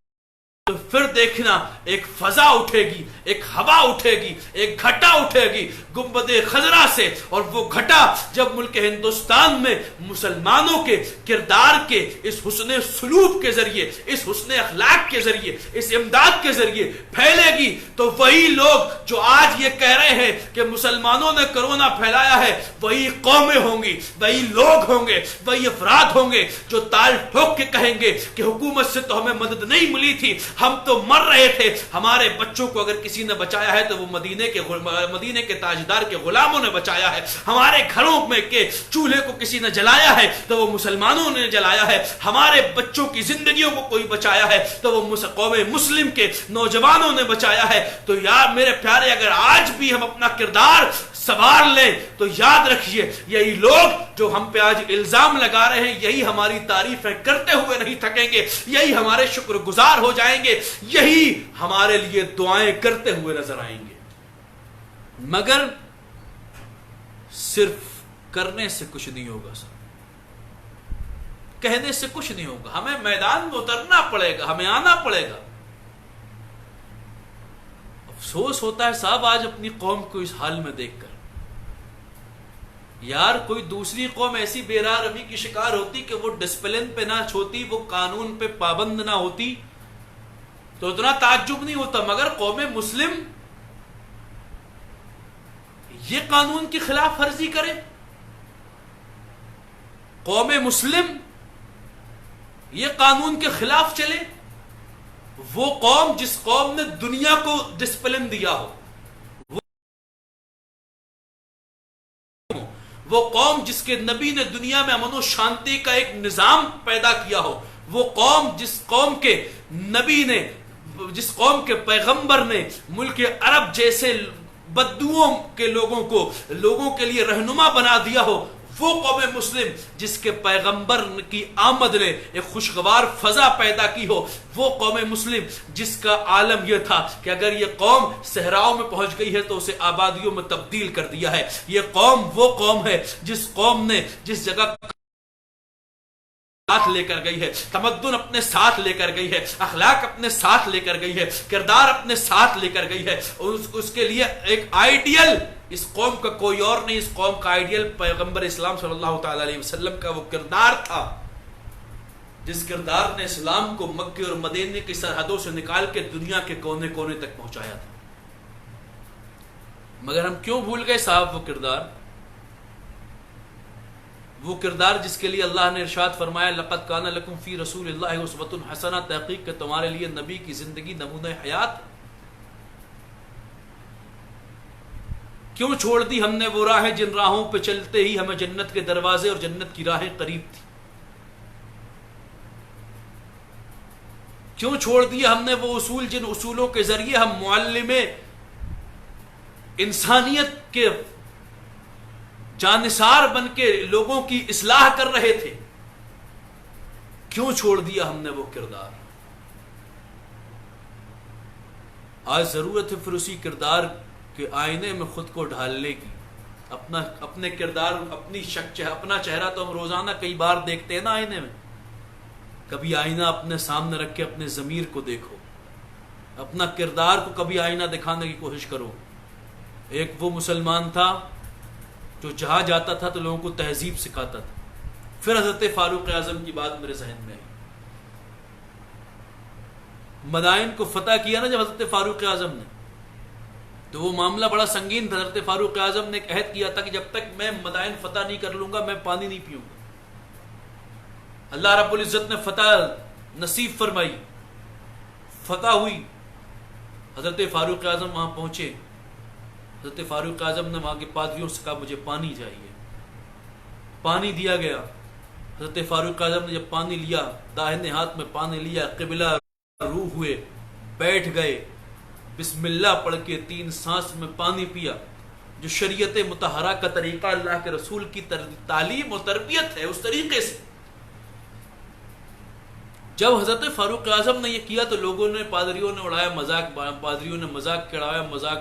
تو پھر دیکھنا ایک فضا اٹھے گی، ایک ہوا اٹھے گی، ایک گھٹا اٹھے گی گنبد خضرا سے. اور وہ گھٹا جب ملک ہندوستان میں مسلمانوں کے کردار کے اس حسن سلوک کے ذریعے، اس حسن اخلاق کے ذریعے، اس امداد کے ذریعے پھیلے گی تو وہی لوگ جو آج یہ کہہ رہے ہیں کہ مسلمانوں نے کرونا پھیلایا ہے، وہی قومیں ہوں گی، وہی لوگ ہوں گے، وہی افراد ہوں گے جو تال ٹھوک کے کہیں گے کہ حکومت سے تو ہمیں مدد نہیں ملی تھی، ہم تو مر رہے تھے. ہمارے بچوں کو اگر کسی نے بچایا ہے تو وہ مدینے کے تاجدار کے غلاموں نے بچایا ہے. ہمارے گھروں میں کے چولہے کو کسی نے جلایا ہے تو وہ مسلمانوں نے جلایا ہے. ہمارے بچوں کی زندگیوں کو کوئی بچایا ہے تو وہ قوم مسلم کے نوجوانوں نے بچایا ہے. تو یار میرے پیارے، اگر آج بھی ہم اپنا کردار سنوار لیں تو یاد رکھیے یہی لوگ جو ہم پہ آج الزام لگا رہے ہیں یہی ہماری تعریفیں کرتے ہوئے نہیں تھکیں گے، یہی ہمارے شکر گزار ہو جائیں گے، یہی ہمارے لیے دعائیں کرتے ہوئے نظر آئیں گے. مگر صرف کرنے سے کچھ نہیں ہوگا سر، کہنے سے کچھ نہیں ہوگا. ہمیں میدان میں اترنا پڑے گا، ہمیں آنا پڑے گا. افسوس ہوتا ہے صاحب آج اپنی قوم کو اس حال میں دیکھ کر. یار کوئی دوسری قوم ایسی بے راہ روی کی شکار ہوتی کہ وہ ڈسپلن پہ نہ چھوتی، وہ قانون پہ پابند نہ ہوتی تو اتنا تعجب نہیں ہوتا. مگر قوم مسلم یہ قانون کی خلاف ورزی کرے، قوم مسلم یہ قانون کے خلاف چلے. وہ قوم جس قوم نے دنیا کو ڈسپلن دیا ہو، وہ قوم جس کے نبی نے دنیا میں امن و شانتی کا ایک نظام پیدا کیا ہو، وہ قوم جس قوم کے نبی نے، جس قوم کے پیغمبر نے ملک عرب جیسے بدوؤں کے لوگوں کے لیے رہنما بنا دیا ہو، وہ قوم مسلم جس کے پیغمبر کی آمد نے ایک خوشگوار فضا پیدا کی ہو، وہ قوم مسلم جس کا عالم یہ تھا کہ اگر یہ قوم صحراؤں میں پہنچ گئی ہے تو اسے آبادیوں میں تبدیل کر دیا ہے. یہ قوم وہ قوم ہے جس قوم نے جس جگہ ساتھ لے کر گئی ہے، تمدن اپنے ساتھ لے کر گئی ہے، اخلاق اپنے ساتھ لے کر گئی ہے، کردار اپنے ساتھ لے کر گئی ہے. اس کے لیے ایک آئیڈیل اس قوم کا کوئی اور نہیں، اس قوم کا آئیڈیل پیغمبر اسلام صلی اللہ تعالی علیہ وسلم کا وہ کردار تھا جس کردار نے اسلام کو مکے اور مدینے کی سرحدوں سے نکال کے دنیا کے کونے کونے تک پہنچایا تھا۔ مگر ہم کیوں بھول گئے صاحب وہ کردار جس کے لیے اللہ نے ارشاد فرمایا لقد کان لکم فی رسول اللہ اسوۃ حسنہ، تحقیق کہ تمہارے لیے نبی کی زندگی نمونہ حیات۔ کیوں چھوڑ دی ہم نے وہ راہیں جن راہوں پہ چلتے ہی ہمیں جنت کے دروازے اور جنت کی راہیں قریب تھی؟ کیوں چھوڑ دیا ہم نے وہ اصول جن اصولوں کے ذریعے ہم معلم انسانیت کے جانثار بن کے لوگوں کی اصلاح کر رہے تھے؟ کیوں چھوڑ دیا ہم نے وہ کردار؟ آج ضرورت ہے پھر اسی کردار کے آئینے میں خود کو ڈھالنے کی، اپنے کردار، اپنی اپنا چہرہ تو ہم روزانہ کئی بار دیکھتے ہیں نا آئینے میں۔ کبھی آئینہ اپنے سامنے رکھ کے اپنے ضمیر کو دیکھو، اپنا کردار کو کبھی آئینہ دکھانے کی کوشش کرو۔ ایک وہ مسلمان تھا جو جہاں جاتا تھا تو لوگوں کو تہذیب سکھاتا تھا۔ پھر حضرت فاروق اعظم کی بات میرے ذہن میں آئی۔ مدائن کو فتح کیا نا جب حضرت فاروق اعظم نے، تو وہ معاملہ بڑا سنگین تھا۔ حضرت فاروق اعظم نے ایک عہد کیا تھا کہ جب تک میں مدائن فتح نہیں کر لوں گا میں پانی نہیں پیوں گا۔ اللہ رب العزت نے فتح نصیب فرمائی، فتح ہوئی۔ حضرت فاروق اعظم وہاں پہنچے، حضرت فاروق اعظم نے وہاں کے پادریوں سے کہا مجھے پانی چاہیے، پانی دیا گیا۔ حضرت فاروق اعظم نے جب پانی لیا، داہنے ہاتھ میں پانی لیا، قبلہ روح ہوئے، بیٹھ گئے، بسم اللہ پڑھ کے 3 سانس میں پانی پیا۔ جو شریعت مطہرہ کا طریقہ، اللہ کے رسول کی تعلیم و تربیت ہے، اس طریقے سے جب حضرت فاروق اعظم نے یہ کیا تو لوگوں نے، پادریوں نے اڑایا مذاق، پادریوں نے مذاق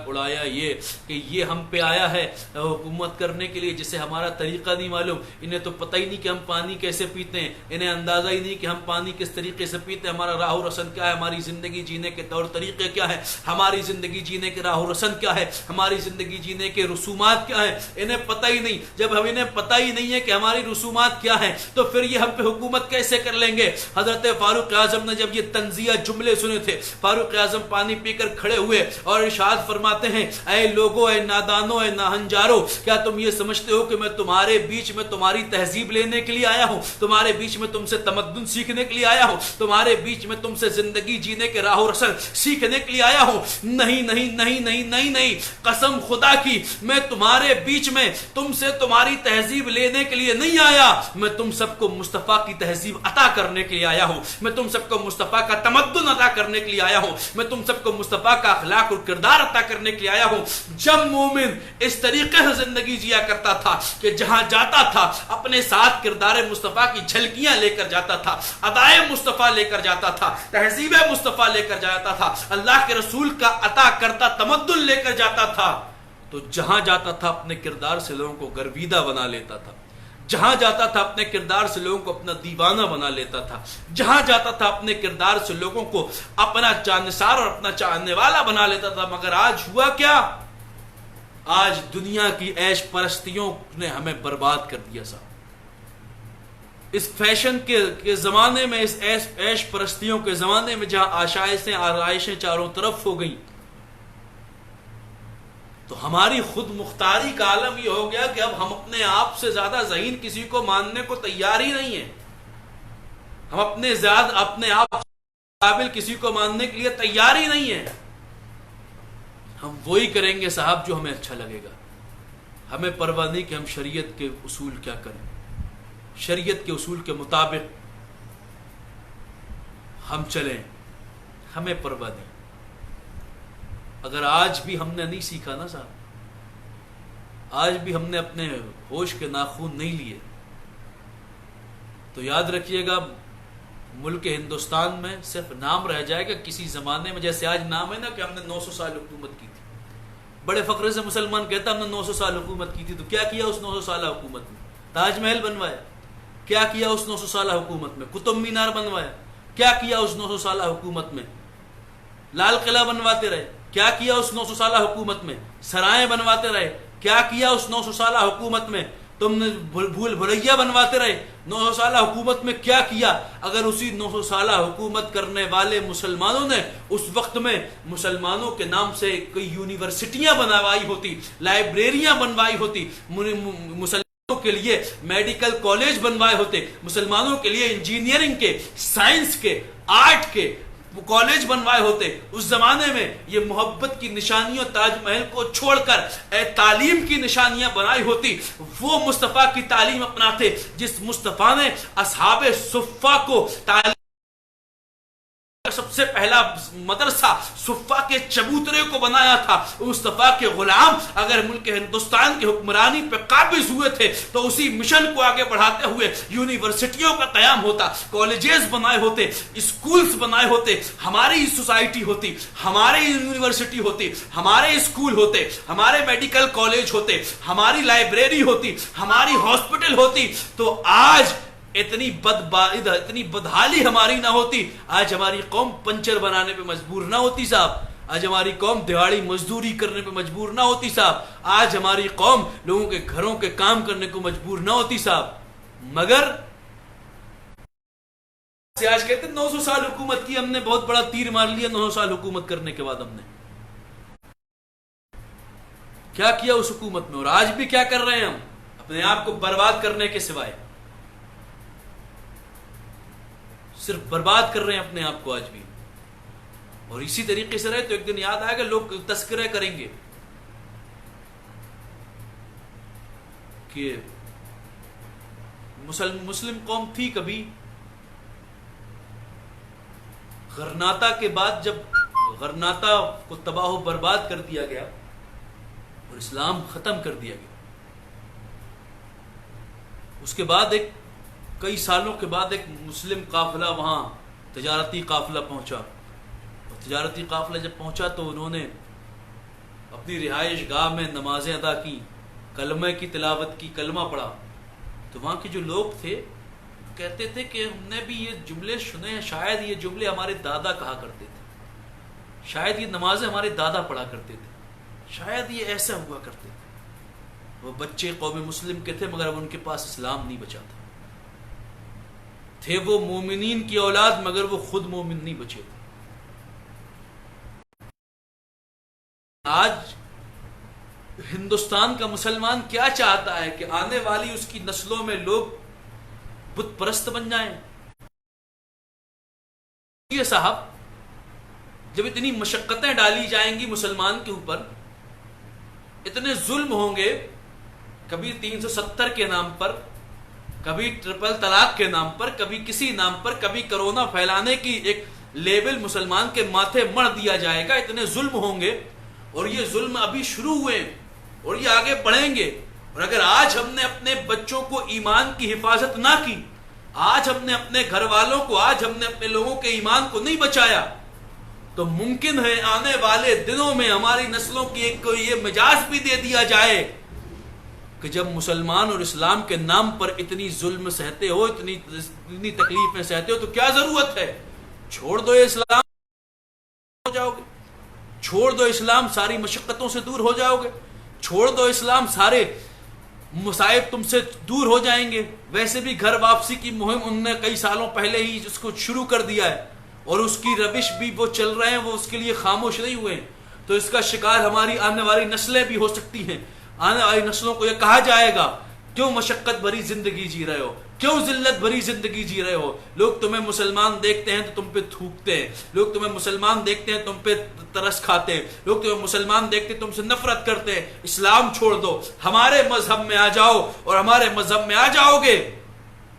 اڑایا یہ کہ یہ ہم پہ آیا ہے حکومت کرنے کے لیے جسے ہمارا طریقہ نہیں معلوم، انہیں تو پتہ ہی نہیں کہ ہم پانی کیسے پیتے ہیں، انہیں اندازہ ہی نہیں کہ ہم پانی کس طریقے سے پیتے ہیں، ہمارا راہ و رسم کیا ہے، ہماری زندگی جینے کے طور طریقے کیا ہے، ہماری زندگی جینے کے راہ و رسم کیا ہے، ہماری زندگی جینے کے رسومات کیا ہیں، انہیں پتہ ہی نہیں۔ جب ہم انہیں پتہ ہی نہیں ہے کہ ہماری رسومات کیا ہیں تو پھر یہ ہم پہ حکومت کیسے کر لیں گے؟ حضرت فاروق اعظم نے جب یہ تنزیہ جملے سنے تھے، فاروق اعظم پانی پی کر کھڑے ہوئے اور ارشاد فرماتے ہیں اے لوگو، اے نادانو، اے ناہنجارو، کیا تم یہ سمجھتے ہو کہ میں تمہارے بیچ میں تمہاری تہذیب لینے کے لیے آیا ہوں، تمہارے بیچ میں تم سے تمدن سیکھنے کے لیے آیا ہوں، تمہارے بیچ میں تم سے زندگی جینے کے راہ و رسم سیکھنے کے لیے آیا ہوں؟ نہیں نہیں نہیں نہیں نہیں نہیں، قسم خدا کی میں تمہارے بیچ میں تم سے تمہاری تہذیب لینے کے لیے نہیں آیا، میں تم سب کو مصطفیٰ کی تہذیب عطا کرنے کے لیے آیا ہوں، میں تم سب کو مصطفیٰ کا تمدن عطا کرنے کے لیے آیا ہوں، میں تم سب کو مصطفیٰ کا اخلاق اور کردار عطا کرنے کے لیے آیا ہوں۔ جب مومن اس طریقے سے زندگی جیا کرتا تھا کہ جہاں جاتا تھا اپنے ساتھ کردار مصطفیٰ کی جھلکیاں لے کر جاتا تھا، ادائے مصطفیٰ لے کر جاتا تھا، تہذیب مصطفیٰ لے کر جاتا تھا، اللہ کے رسول کا عطا کرتا تمدن لے کر جاتا تھا، تو جہاں جاتا تھا اپنے کردار سے لوگوں کو گرویدہ بنا لیتا تھا، جہاں جاتا تھا اپنے کردار سے لوگوں کو اپنا دیوانہ بنا لیتا تھا، جہاں جاتا تھا اپنے کردار سے لوگوں کو اپنا جانثار اور اپنا چاہنے والا بنا لیتا تھا۔ مگر آج ہوا کیا؟ آج دنیا کی عیش پرستیوں نے ہمیں برباد کر دیا صاحب۔ اس فیشن کے زمانے میں، اس عیش پرستیوں کے زمانے میں جہاں آشائشیں آرائشیں چاروں طرف ہو گئیں، تو ہماری خود مختاری کا عالم یہ ہو گیا کہ اب ہم اپنے آپ سے زیادہ ذہین کسی کو ماننے کو تیار ہی نہیں ہیں، ہم اپنے آپ قابل کسی کو ماننے کے لیے تیار ہی نہیں ہیں۔ ہم وہی کریں گے صاحب جو ہمیں اچھا لگے گا، ہمیں پرواہ نہیں کہ ہم شریعت کے اصول کیا کریں، شریعت کے اصول کے مطابق ہم چلیں، ہمیں پرواہ نہیں۔ اگر آج بھی ہم نے نہیں سیکھا نا صاحب، آج بھی ہم نے اپنے ہوش کے ناخون نہیں لیے، تو یاد رکھیے گا ملک ہندوستان میں صرف نام رہ جائے گا کسی زمانے میں، جیسے آج نام ہے نا کہ ہم نے 900 سال حکومت کی تھی۔ بڑے فخر سے مسلمان کہتا ہم نے 900 سال حکومت کی تھی، تو کیا کیا اس 900 سالہ حکومت میں؟ تاج محل بنوایا؟ کیا کیا اس 900 سالہ حکومت میں؟ قطب مینار بنوایا؟ کیا کیا اس 900 سالہ حکومت میں؟ لال قلعہ بنواتے رہے؟ کیا کیا اس 900 سالہ حکومت میں؟ سرائیں بنواتے رہے؟ کیا کیا اس 900 سالہ حکومت میں؟ تم نے بھول بھلیا بنواتے رہے. 900 سالہ حکومت میں کیا کیا؟ اگر اسی 900 سالہ حکومت کرنے والے مسلمانوں نے اس وقت میں مسلمانوں کے نام سے کوئی یونیورسٹیاں بنوائی ہوتی، لائبریریاں بنوائی ہوتی، مسلمانوں کے لیے میڈیکل کالج بنوائے ہوتے، مسلمانوں کے لیے انجینئرنگ کے، سائنس کے، آرٹ کے کالج بنوائے ہوتے، اس زمانے میں یہ محبت کی نشانیوں تاج محل کو چھوڑ کر تعلیم کی نشانیاں بنائی ہوتی، وہ مصطفیٰ کی تعلیم اپناتے جس مصطفیٰ نے اصحاب صفہ کو تعلیم، سب سے پہلا مدرسہ صفہ کے چبوترے کو بنایا تھا. مصطفیٰ کے غلام اگر ملک ہندوستان کے حکمرانی پہ قابض ہوئے تھے تو اسی مشن کو آگے بڑھاتے ہوئے یونیورسٹیوں کا قیام ہوتا، کالجز بنائے ہوتے، اسکولز بنائے ہوتے، ہماری سوسائٹی ہوتی، ہمارے یونیورسٹی ہوتی، ہمارے اسکول ہوتے، ہمارے میڈیکل کالج ہوتے، ہماری لائبریری ہوتی، ہماری ہاسپٹل ہوتی، تو آج اتنی بدحالی ہماری نہ ہوتی. آج ہماری قوم پنچر بنانے پہ مجبور نہ ہوتی صاحب. آج ہماری قوم دیہاڑی مزدوری کرنے پہ مجبور نہ ہوتی صاحب. آج ہماری قوم لوگوں کے گھروں کے کام کرنے کو مجبور نہ ہوتی صاحب. مگر آج کہتے ہیں 900 سال حکومت کی، ہم نے بہت بڑا تیر مار لیا. 900 سال حکومت کرنے کے بعد ہم نے کیا کیا اس حکومت میں؟ اور آج بھی کیا کر رہے ہیں ہم اپنے آپ کو برباد کرنے کے سوائے؟ صرف برباد کر رہے ہیں اپنے آپ کو آج بھی. اور اسی طریقے سے رہے تو ایک دن یاد آئے گا، لوگ تذکرہ کریں گے کہ مسلم قوم تھی کبھی. غرناطہ کے بعد جب غرناطہ کو تباہ و برباد کر دیا گیا اور اسلام ختم کر دیا گیا، اس کے بعد کئی سالوں کے بعد ایک مسلم قافلہ وہاں تجارتی قافلہ پہنچا. اور تجارتی قافلہ جب پہنچا تو انہوں نے اپنی رہائش گاہ میں نمازیں ادا کی، کلمہ کی تلاوت کی، کلمہ پڑھا. تو وہاں کے جو لوگ تھے کہتے تھے کہ ہم نے بھی یہ جملے سنے ہیں، شاید یہ جملے ہمارے دادا کہا کرتے تھے، شاید یہ نمازیں ہمارے دادا پڑھا کرتے تھے، شاید یہ ایسا ہوا کرتے تھے. وہ بچے قوم مسلم کے تھے مگر ان کے پاس اسلام نہیں بچا تھا. تھے وہ مومنین کی اولاد مگر وہ خود مومن نہیں بچے تھے. آج ہندوستان کا مسلمان کیا چاہتا ہے کہ آنے والی اس کی نسلوں میں لوگ بت پرست بن جائیں. یہ صاحب جب اتنی مشقتیں ڈالی جائیں گی مسلمان کے اوپر، اتنے ظلم ہوں گے، کبھی 370 کے نام پر، کبھی ٹرپل طلاق کے نام پر، کبھی کسی نام پر، کبھی کرونا پھیلانے کی ایک لیبل مسلمان کے ماتھے مڑ دیا جائے گا. اتنے ظلم ہوں گے اور یہ ظلم ابھی شروع ہوئے اور یہ آگے بڑھیں گے. اور اگر آج ہم نے اپنے بچوں کو ایمان کی حفاظت نہ کی، آج ہم نے اپنے گھر والوں کو، آج ہم نے اپنے لوگوں کے ایمان کو نہیں بچایا، تو ممکن ہے آنے والے دنوں میں ہماری نسلوں کی ایک کو یہ مجاز بھی دے دیا جائے کہ جب مسلمان اور اسلام کے نام پر اتنی ظلم سہتے ہو، اتنی تکلیفیں سہتے ہو، تو کیا ضرورت ہے؟ چھوڑ دو اسلام، ہو جاؤ گے. چھوڑ دو اسلام، ساری مشقتوں سے دور ہو جاؤ گے. چھوڑ دو اسلام، سارے مصائب تم سے دور ہو جائیں گے. ویسے بھی گھر واپسی کی مہم انہوں نے کئی سالوں پہلے ہی اس کو شروع کر دیا ہے اور اس کی روش بھی وہ چل رہے ہیں، وہ اس کے لیے خاموش نہیں ہوئے. تو اس کا شکار ہماری آنے والی نسلیں بھی ہو سکتی ہیں. آنے والی نسلوں کو یہ کہا جائے گا کیوں مشقت بھری زندگی جی رہے ہو، کیوں ذلت بھری زندگی جی رہے ہو. لوگ تمہیں مسلمان دیکھتے ہیں تو تم پہ تھوکتے ہیں، لوگ تمہیں مسلمان دیکھتے ہیں تم پہ ترس کھاتے ہیں، لوگ تمہیں مسلمان دیکھتے تم سے نفرت کرتے ہیں. اسلام چھوڑ دو، ہمارے مذہب میں آ جاؤ، اور ہمارے مذہب میں آ جاؤ گے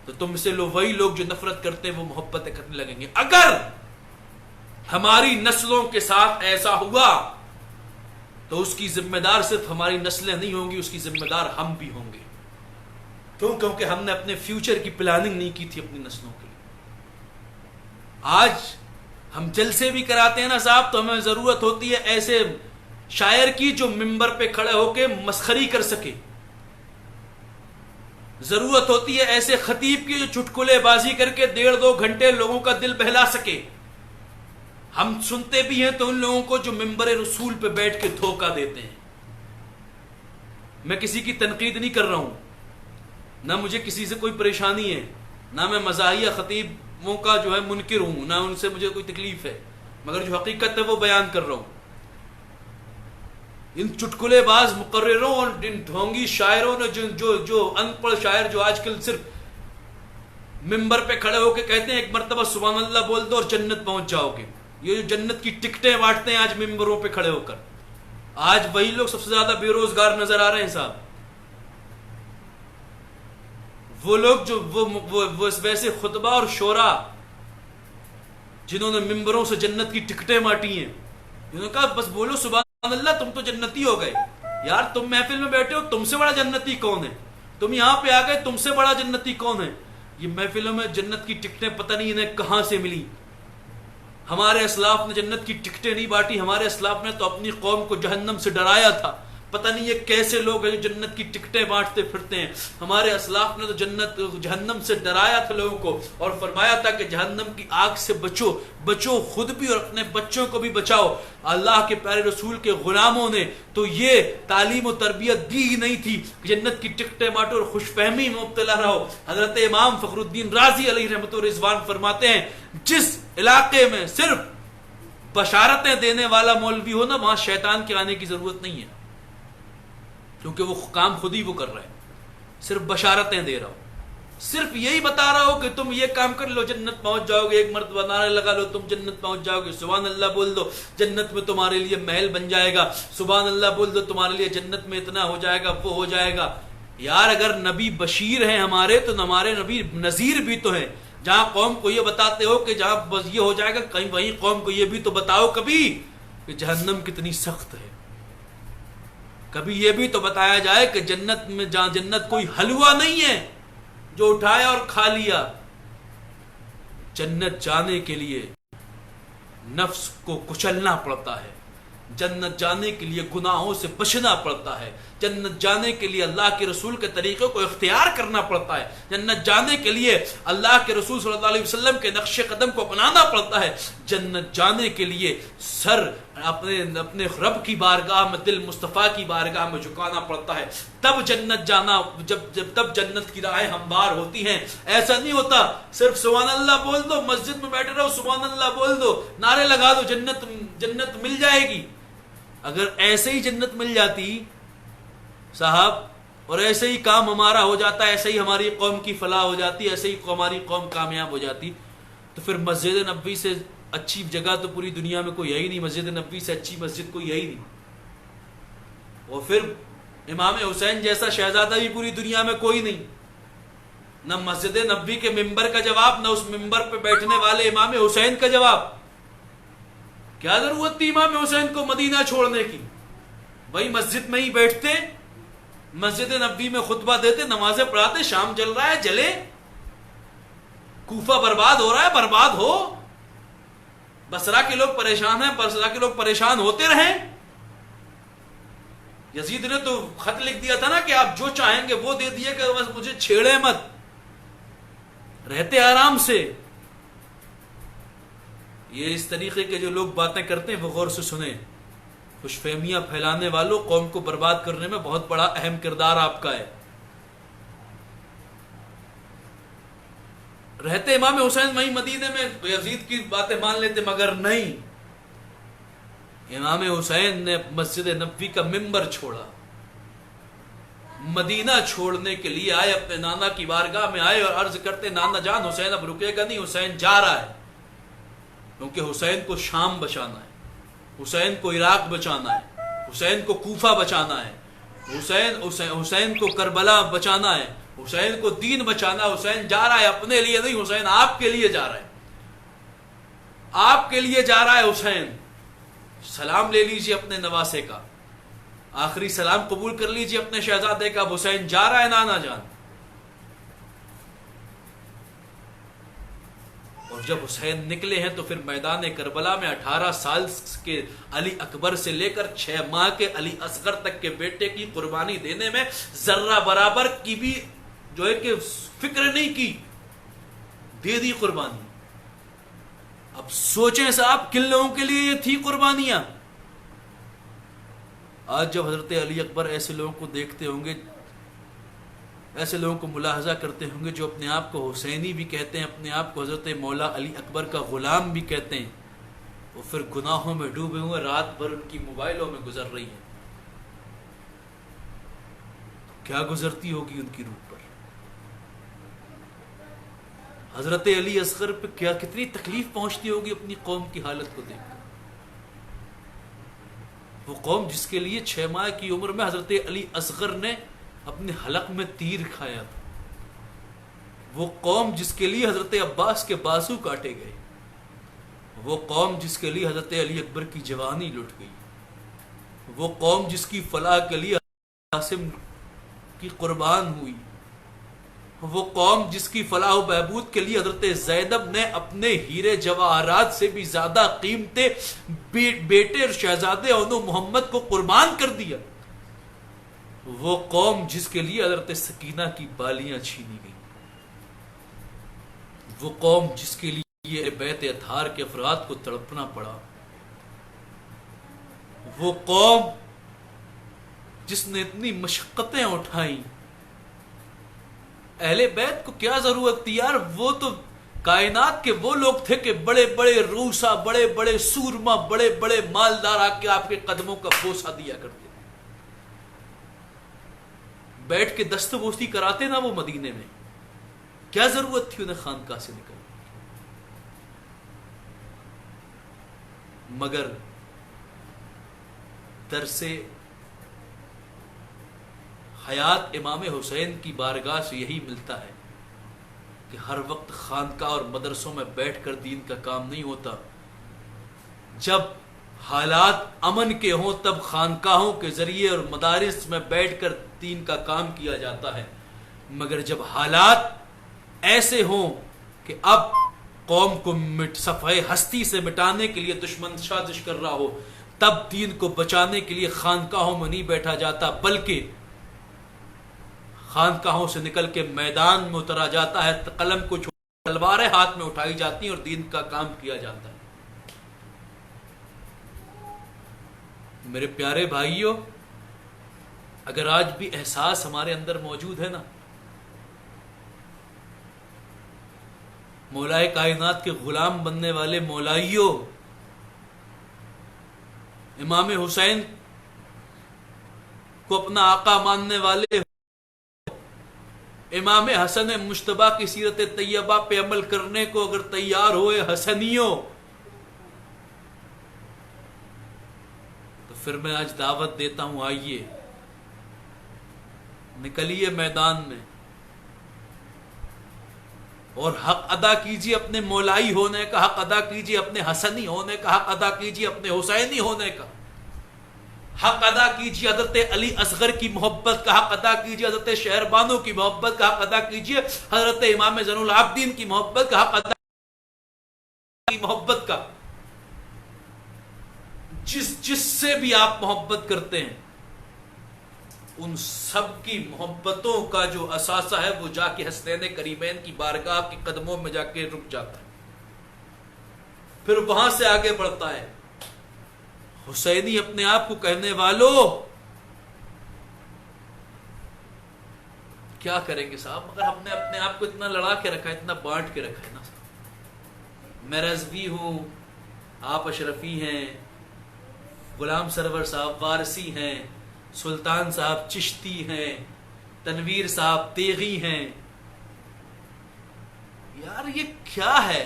تو تم سے وہی لوگ جو نفرت کرتے ہیں وہ محبتیں کرنے لگیں گے. اگر ہماری نسلوں کے ساتھ ایسا ہوا تو اس کی ذمہ دار صرف ہماری نسلیں نہیں ہوں گی، اس کی ذمہ دار ہم بھی ہوں گے. کیونکہ ہم نے اپنے فیوچر کی پلاننگ نہیں کی تھی اپنی نسلوں کے لیے. آج ہم جلسے بھی کراتے ہیں نا صاحب، تو ہمیں ضرورت ہوتی ہے ایسے شاعر کی جو ممبر پہ کھڑے ہو کے مسخری کر سکے. ضرورت ہوتی ہے ایسے خطیب کی جو چٹکلے بازی کر کے 1.5-2 گھنٹے لوگوں کا دل بہلا سکے. ہم سنتے بھی ہیں تو ان لوگوں کو جو ممبر رسول پہ بیٹھ کے دھوکہ دیتے ہیں. میں کسی کی تنقید نہیں کر رہا ہوں، نہ مجھے کسی سے کوئی پریشانی ہے، نہ میں مزاحیہ خطیبوں کا جو ہے منکر ہوں، نہ ان سے مجھے کوئی تکلیف ہے، مگر جو حقیقت ہے وہ بیان کر رہا ہوں۔ ان چٹکلے باز مقرروں اور ان ڈھونگی شاعروں نے جو ان پڑھ شاعر جو آج کل صرف ممبر پہ کھڑے ہو کے کہتے ہیں ایک مرتبہ سبحان اللہ بول دو اور جنت پہنچ جاؤ گے، یہ جو جنت کی ٹکٹیں بانٹتے ہیں آج ممبروں پہ کھڑے ہو کر، آج وہی لوگ سب سے زیادہ بے روزگار نظر آ رہے ہیں صاحب۔ وہ لوگ جو وہ ویسے خطبہ اور شورا جنہوں نے ممبروں سے جنت کی ٹکٹیں بانٹی ہیں، انہوں نے کہا بس بولو سبحان اللہ تم تو جنتی ہو گئے۔ یار تم محفل میں بیٹھے ہو، تم سے بڑا جنتی کون ہے؟ تم یہاں پہ آ گئے، تم سے بڑا جنتی کون ہے؟ یہ محفلوں میں جنت کی ٹکٹیں پتہ نہیں انہیں کہاں سے ملی۔ ہمارے اسلاف نے جنت کی ٹکٹیں نہیں بانٹی، ہمارے اسلاف نے تو اپنی قوم کو جہنم سے ڈرایا تھا۔ پتہ نہیں یہ کیسے لوگ ہیں جو جنت کی ٹکٹیں بانٹتے پھرتے ہیں۔ ہمارے اسلاف نے تو جہنم سے ڈرایا تھا لوگوں کو، اور فرمایا تھا کہ جہنم کی آگ سے بچو خود بھی اور اپنے بچوں کو بھی بچاؤ۔ اللہ کے پیارے رسول کے غلاموں نے تو یہ تعلیم و تربیت دی ہی نہیں تھی کہ جنت کی ٹکٹیں بانٹو اور خوش فہمی میں مبتلا رہو۔ حضرت امام فخر الدین رازی علیہ رحمۃ و رضوان فرماتے ہیں جس علاقے میں صرف بشارتیں دینے والا مولوی ہو نا، وہاں شیطان کے آنے کی ضرورت نہیں ہے، کیونکہ وہ کام خود ہی وہ کر رہا ہے، صرف بشارتیں دے رہا ہو، صرف یہی بتا رہا ہو کہ تم یہ کام کر لو جنت پہنچ جاؤ گے، ایک مرتبہ نعرے لگا لو تم جنت پہنچ جاؤ گے، سبحان اللہ بول دو جنت میں تمہارے لیے محل بن جائے گا، سبحان اللہ بول دو تمہارے لیے جنت میں اتنا ہو جائے گا، وہ ہو جائے گا۔ یار اگر نبی بشیر ہیں ہمارے تو ہمارے نبی نذیر بھی تو ہیں۔ جہاں قوم کو یہ بتاتے ہو کہ جہاں بس یہ ہو جائے گا، کہیں وہیں قوم کو یہ بھی تو بتاؤ کبھی کہ جہنم کتنی سخت ہے، کبھی یہ بھی تو بتایا جائے کہ جنت میں جہاں جنت کوئی حلوہ نہیں ہے جو اٹھایا اور کھا لیا۔ جنت جانے کے لیے نفس کو کچلنا پڑتا ہے، جنت جانے کے لیے گناہوں سے بچنا پڑتا ہے، جنت جانے کے لیے اللہ کے رسول کے طریقے کو اختیار کرنا پڑتا ہے، جنت جانے کے لیے اللہ کے رسول صلی اللہ علیہ وسلم کے نقش قدم کو اپنانا پڑتا ہے، جنت جانے کے لیے سر اپنے رب کی بارگاہ میں، دل مصطفیٰ کی بارگاہ میں جھکانا پڑتا ہے، تب جنت جانا، تب جنت کی راہیں ہموار ہوتی ہیں۔ ایسا نہیں ہوتا صرف سبحان اللہ بول دو، مسجد میں بیٹھے رہو سبحان اللہ بول دو، نعرے لگا دو جنت مل جائے گی۔ اگر ایسے ہی جنت مل جاتی صاحب، اور ایسے ہی کام ہمارا ہو جاتا، ایسے ہی ہماری قوم کی فلاح ہو جاتی، ایسے ہی ہماری قوم کامیاب ہو جاتی، تو پھر مسجد نبوی سے اچھی جگہ تو پوری دنیا میں کوئی ہے ہی نہیں، مسجد نبوی سے اچھی مسجد کوئی ہے ہی نہیں، اور پھر امام حسین جیسا شہزادہ بھی پوری دنیا میں کوئی نہیں۔ نہ مسجد نبوی کے ممبر کا جواب، نہ اس ممبر پہ بیٹھنے والے امام حسین کا جواب۔ کیا ضرورت تھی امام حسین کو مدینہ چھوڑنے کی؟ وہی مسجد میں ہی بیٹھتے، مسجد نبوی میں خطبہ دیتے، نمازیں پڑھاتے، شام جل رہا ہے جلے، کوفہ برباد ہو رہا ہے برباد ہو، بصرہ کے لوگ پریشان ہیں، بصرہ کے لوگ پریشان ہوتے رہیں۔ یزید نے تو خط لکھ دیا تھا نا کہ آپ جو چاہیں گے وہ دے دیے کہ بس مجھے چھیڑے مت، رہتے آرام سے۔ یہ اس طریقے کے جو لوگ باتیں کرتے ہیں وہ غور سے سنیں، خوش فہمیاں پھیلانے والوں، قوم کو برباد کرنے میں بہت بڑا اہم کردار آپ کا ہے۔ رہتے امام حسین وہیں مدینے میں یزید کی باتیں مان لیتے، مگر نہیں، امام حسین نے مسجد نبوی کا ممبر چھوڑا، مدینہ چھوڑنے کے لیے آئے، اپنے نانا کی بارگاہ میں آئے اور عرض کرتے نانا جان حسین اب رکے گا نہیں، حسین جا رہا ہے، کیونکہ حسین کو شام بچانا ہے، حسین کو عراق بچانا ہے، حسین کو کوفہ بچانا ہے، حسین کو کربلا بچانا ہے، حسین کو دین بچانا ہے۔ حسین جا رہا ہے اپنے لیے نہیں، حسین آپ کے لیے جا رہا ہے، آپ کے لیے جا رہا ہے حسین۔ سلام لے لیجئے اپنے نواسے کا، آخری سلام قبول کر لیجئے اپنے شہزادے کا، اب حسین جا رہا ہے نانا جان۔ اور جب حسین نکلے ہیں تو پھر میدان کربلا میں 18 سال کے علی اکبر سے لے کر 6 ماہ کے علی اصغر تک کے بیٹے کی قربانی دینے میں ذرہ برابر کی بھی جو ہے کہ فکر نہیں کی، دے دی قربانی۔ اب سوچیں صاحب کن لوگوں کے لیے یہ تھی قربانیاں؟ آج جب حضرت علی اکبر ایسے لوگوں کو دیکھتے ہوں گے، ایسے لوگوں کو ملاحظہ کرتے ہوں گے جو اپنے آپ کو حسینی بھی کہتے ہیں، اپنے آپ کو حضرت مولا علی اکبر کا غلام بھی کہتے ہیں، وہ پھر گناہوں میں ڈوبے ہوئے رات بھر ان کی موبائلوں میں گزر رہی ہیں، کیا گزرتی ہوگی ان کی روح پر؟ حضرت علی اصغر پہ کیا کتنی تکلیف پہنچتی ہوگی اپنی قوم کی حالت کو دیکھ کر۔ وہ قوم جس کے لیے 6 ماہ کی عمر میں حضرت علی اصغر نے اپنے حلق میں تیر کھایا تھا، وہ قوم جس کے لیے حضرت عباس کے بازو کاٹے گئے، وہ قوم جس کے لیے حضرت علی اکبر کی جوانی لٹ گئی، وہ قوم جس کی فلاح کے لیے قاسم کی قربان ہوئی، وہ قوم جس کی فلاح و بہبود کے لیے حضرت زینب نے اپنے ہیرے جواہرات سے بھی زیادہ قیمتیں بیٹے اور شہزادے اونو محمد کو قربان کر دیا، وہ قوم جس کے لیے حضرت سکینہ کی بالیاں چھینی گئی، وہ قوم جس کے لیے بیت اطہار کے افراد کو تڑپنا پڑا، وہ قوم جس نے اتنی مشقتیں اٹھائیں، اہل بیت کو کیا ضرورت تھی یار؟ وہ تو کائنات کے وہ لوگ تھے کہ بڑے بڑے روسا، بڑے بڑے سورما، بڑے بڑے مالدار آ کے آپ کے قدموں کا بوسہ دیا کرتے، بیٹھ کے دست بوسی کراتے نا وہ مدینے میں، کیا ضرورت تھی انہیں خانقاہ سے نکلنے؟ مگر درس حیات امام حسین کی بارگاہ سے یہی ملتا ہے کہ ہر وقت خانقاہ اور مدرسوں میں بیٹھ کر دین کا کام نہیں ہوتا، جب حالات امن کے ہوں تب خانقاہوں کے ذریعے اور مدارس میں بیٹھ کر دین کا کام کیا جاتا ہے، مگر جب حالات ایسے ہوں کہ اب قوم کو صفحہ ہستی سے مٹانے کے لیے دشمن سازش کر رہا ہو، تب دین کو بچانے کے لیے خانقاہوں میں نہیں بیٹھا جاتا، بلکہ خانقاہوں سے نکل کے میدان میں اترا جاتا ہے، قلم کو چھوڑ تلواریں ہاتھ میں اٹھائی جاتی ہیں اور دین کا کام کیا جاتا ہے۔ میرے پیارے بھائیوں، اگر آج بھی احساس ہمارے اندر موجود ہے نا، مولائے کائنات کے غلام بننے والے مولائیوں، امام حسین کو اپنا آقا ماننے والے، امام حسن مجتبیٰ کی سیرت طیبہ پہ عمل کرنے کو اگر تیار ہوئے حسنیوں، تو پھر میں آج دعوت دیتا ہوں، آئیے نکلیے میدان میں اور حق ادا کیجیے، اپنے مولائی ہونے کا حق ادا کیجیے، اپنے حسنی ہونے کا حق ادا کیجیے، اپنے حسینی ہونے کا حق ادا کیجیے، حضرت علی اصغر کی محبت کا حق ادا کیجیے، حضرت شہربانو کی محبت کا حق ادا کیجیے، حضرت امام زین العابدین کی محبت کا حق ادا کی محبت کا، جس سے بھی آپ محبت کرتے ہیں ان سب کی محبتوں کا جو اثاثہ ہے وہ جا کے حسنین کریمین کی بارگاہ کے قدموں میں جا کے رک جاتا ہے، پھر وہاں سے آگے بڑھتا ہے۔ حسینی اپنے آپ کو کہنے والوں کیا کریں گے صاحب؟ مگر ہم نے اپنے آپ کو اتنا لڑا کے رکھا ہے، اتنا بانٹ کے رکھا ہے نا صاحب، میں رضوی ہوں، آپ اشرفی ہیں، غلام سرور صاحب وارسی ہیں، سلطان صاحب چشتی ہیں، تنویر صاحب تیغی ہیں، یار یہ کیا ہے؟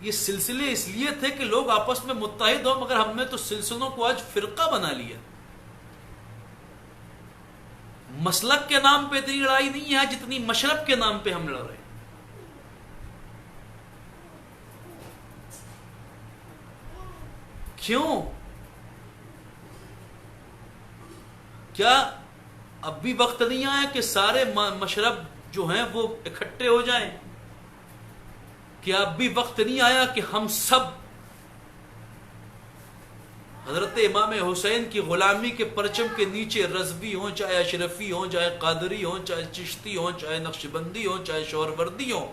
یہ سلسلے اس لیے تھے کہ لوگ آپس میں متحد ہوں، مگر ہم نے تو سلسلوں کو آج فرقہ بنا لیا۔ مسلک کے نام پہ اتنی لڑائی نہیں ہے جتنی مشرب کے نام پہ ہم لڑ رہے ہیں۔ کیوں؟ کیا اب بھی وقت نہیں آیا کہ سارے مشرب جو ہیں وہ اکٹھے ہو جائیں؟ کیا اب بھی وقت نہیں آیا کہ ہم سب حضرت امام حسین کی غلامی کے پرچم کے نیچے رضوی ہوں، چاہے اشرفی ہوں، چاہے قادری ہوں، چاہے چشتی ہوں، چاہے نقشبندی ہوں، چاہے شہروردی ہوں،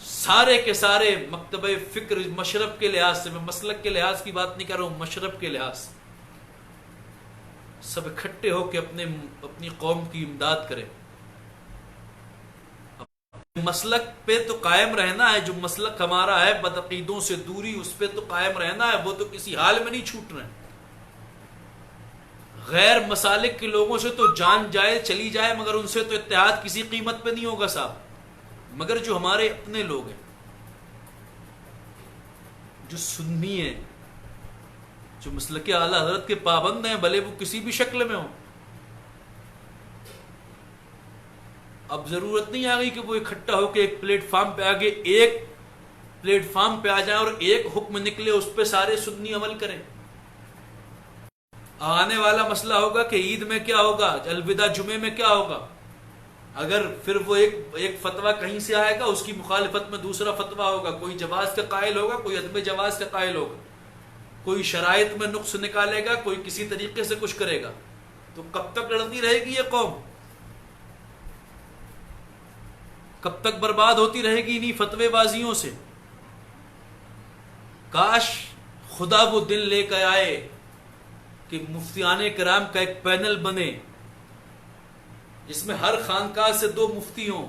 سارے کے سارے مکتبہ فکر مشرب کے لحاظ سے، میں مسلک کے لحاظ کی بات نہیں کر رہا ہوں، مشرب کے لحاظ سے سب اکٹھے ہو کے اپنی قوم کی امداد کریں. مسلک پہ تو قائم رہنا ہے، جو مسلک ہمارا ہے بدعقیدوں سے دوری، اس پہ تو قائم رہنا ہے، وہ تو کسی حال میں نہیں چھوٹ رہے. غیر مسالک کے لوگوں سے تو جان جائے چلی جائے، مگر ان سے تو اتحاد کسی قیمت پہ نہیں ہوگا صاحب. مگر جو ہمارے اپنے لوگ ہیں، جو سنی ہیں، جو مسلک اعلیٰ حضرت کے پابند ہیں، بھلے وہ کسی بھی شکل میں ہوں، اب ضرورت نہیں آ گئی کہ وہ اکٹھا ہو کے ایک پلیٹ فارم پہ آگے ایک پلیٹ فارم پہ آ جائیں اور ایک حکم نکلے اس پہ سارے سنی عمل کریں. آنے والا مسئلہ ہوگا کہ عید میں کیا ہوگا، الوداع جمعے میں کیا ہوگا. اگر پھر وہ ایک فتویٰ کہیں سے آئے گا، اس کی مخالفت میں دوسرا فتویٰ ہوگا، کوئی جواز کا قائل ہوگا، کوئی عدم جواز کا قائل ہوگا، کوئی شرائط میں نقص نکالے گا، کوئی کسی طریقے سے کچھ کرے گا. تو کب تک لڑتی رہے گی یہ قوم؟ کب تک برباد ہوتی رہے گی انہی فتوے بازیوں سے؟ کاش خدا وہ دن لے کر آئے کہ مفتیان کرام کا ایک پینل بنے جس میں ہر خانقاہ سے 2 مفتی ہوں،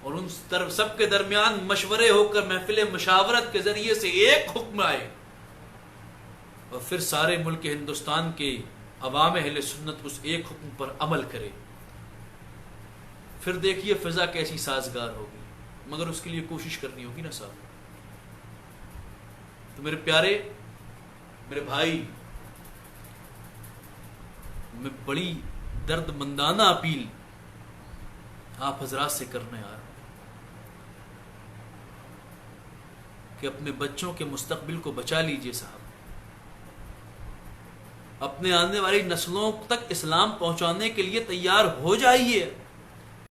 اور ان سب کے درمیان مشورے ہو کر محفل مشاورت کے ذریعے سے ایک حکم آئے، اور پھر سارے ملک ہندوستان کے عوام اہل سنت اس ایک حکم پر عمل کرے. پھر دیکھیے فضا کیسی سازگار ہوگی. مگر اس کے لیے کوشش کرنی ہوگی نا صاحب. تو میرے پیارے، میرے بھائی، میں بڑی درد مندانہ اپیل آپ حضرات سے کرنے آ رہا ہوں کہ اپنے بچوں کے مستقبل کو بچا لیجئے صاحب. اپنے آنے والی نسلوں تک اسلام پہنچانے کے لیے تیار ہو جائیے.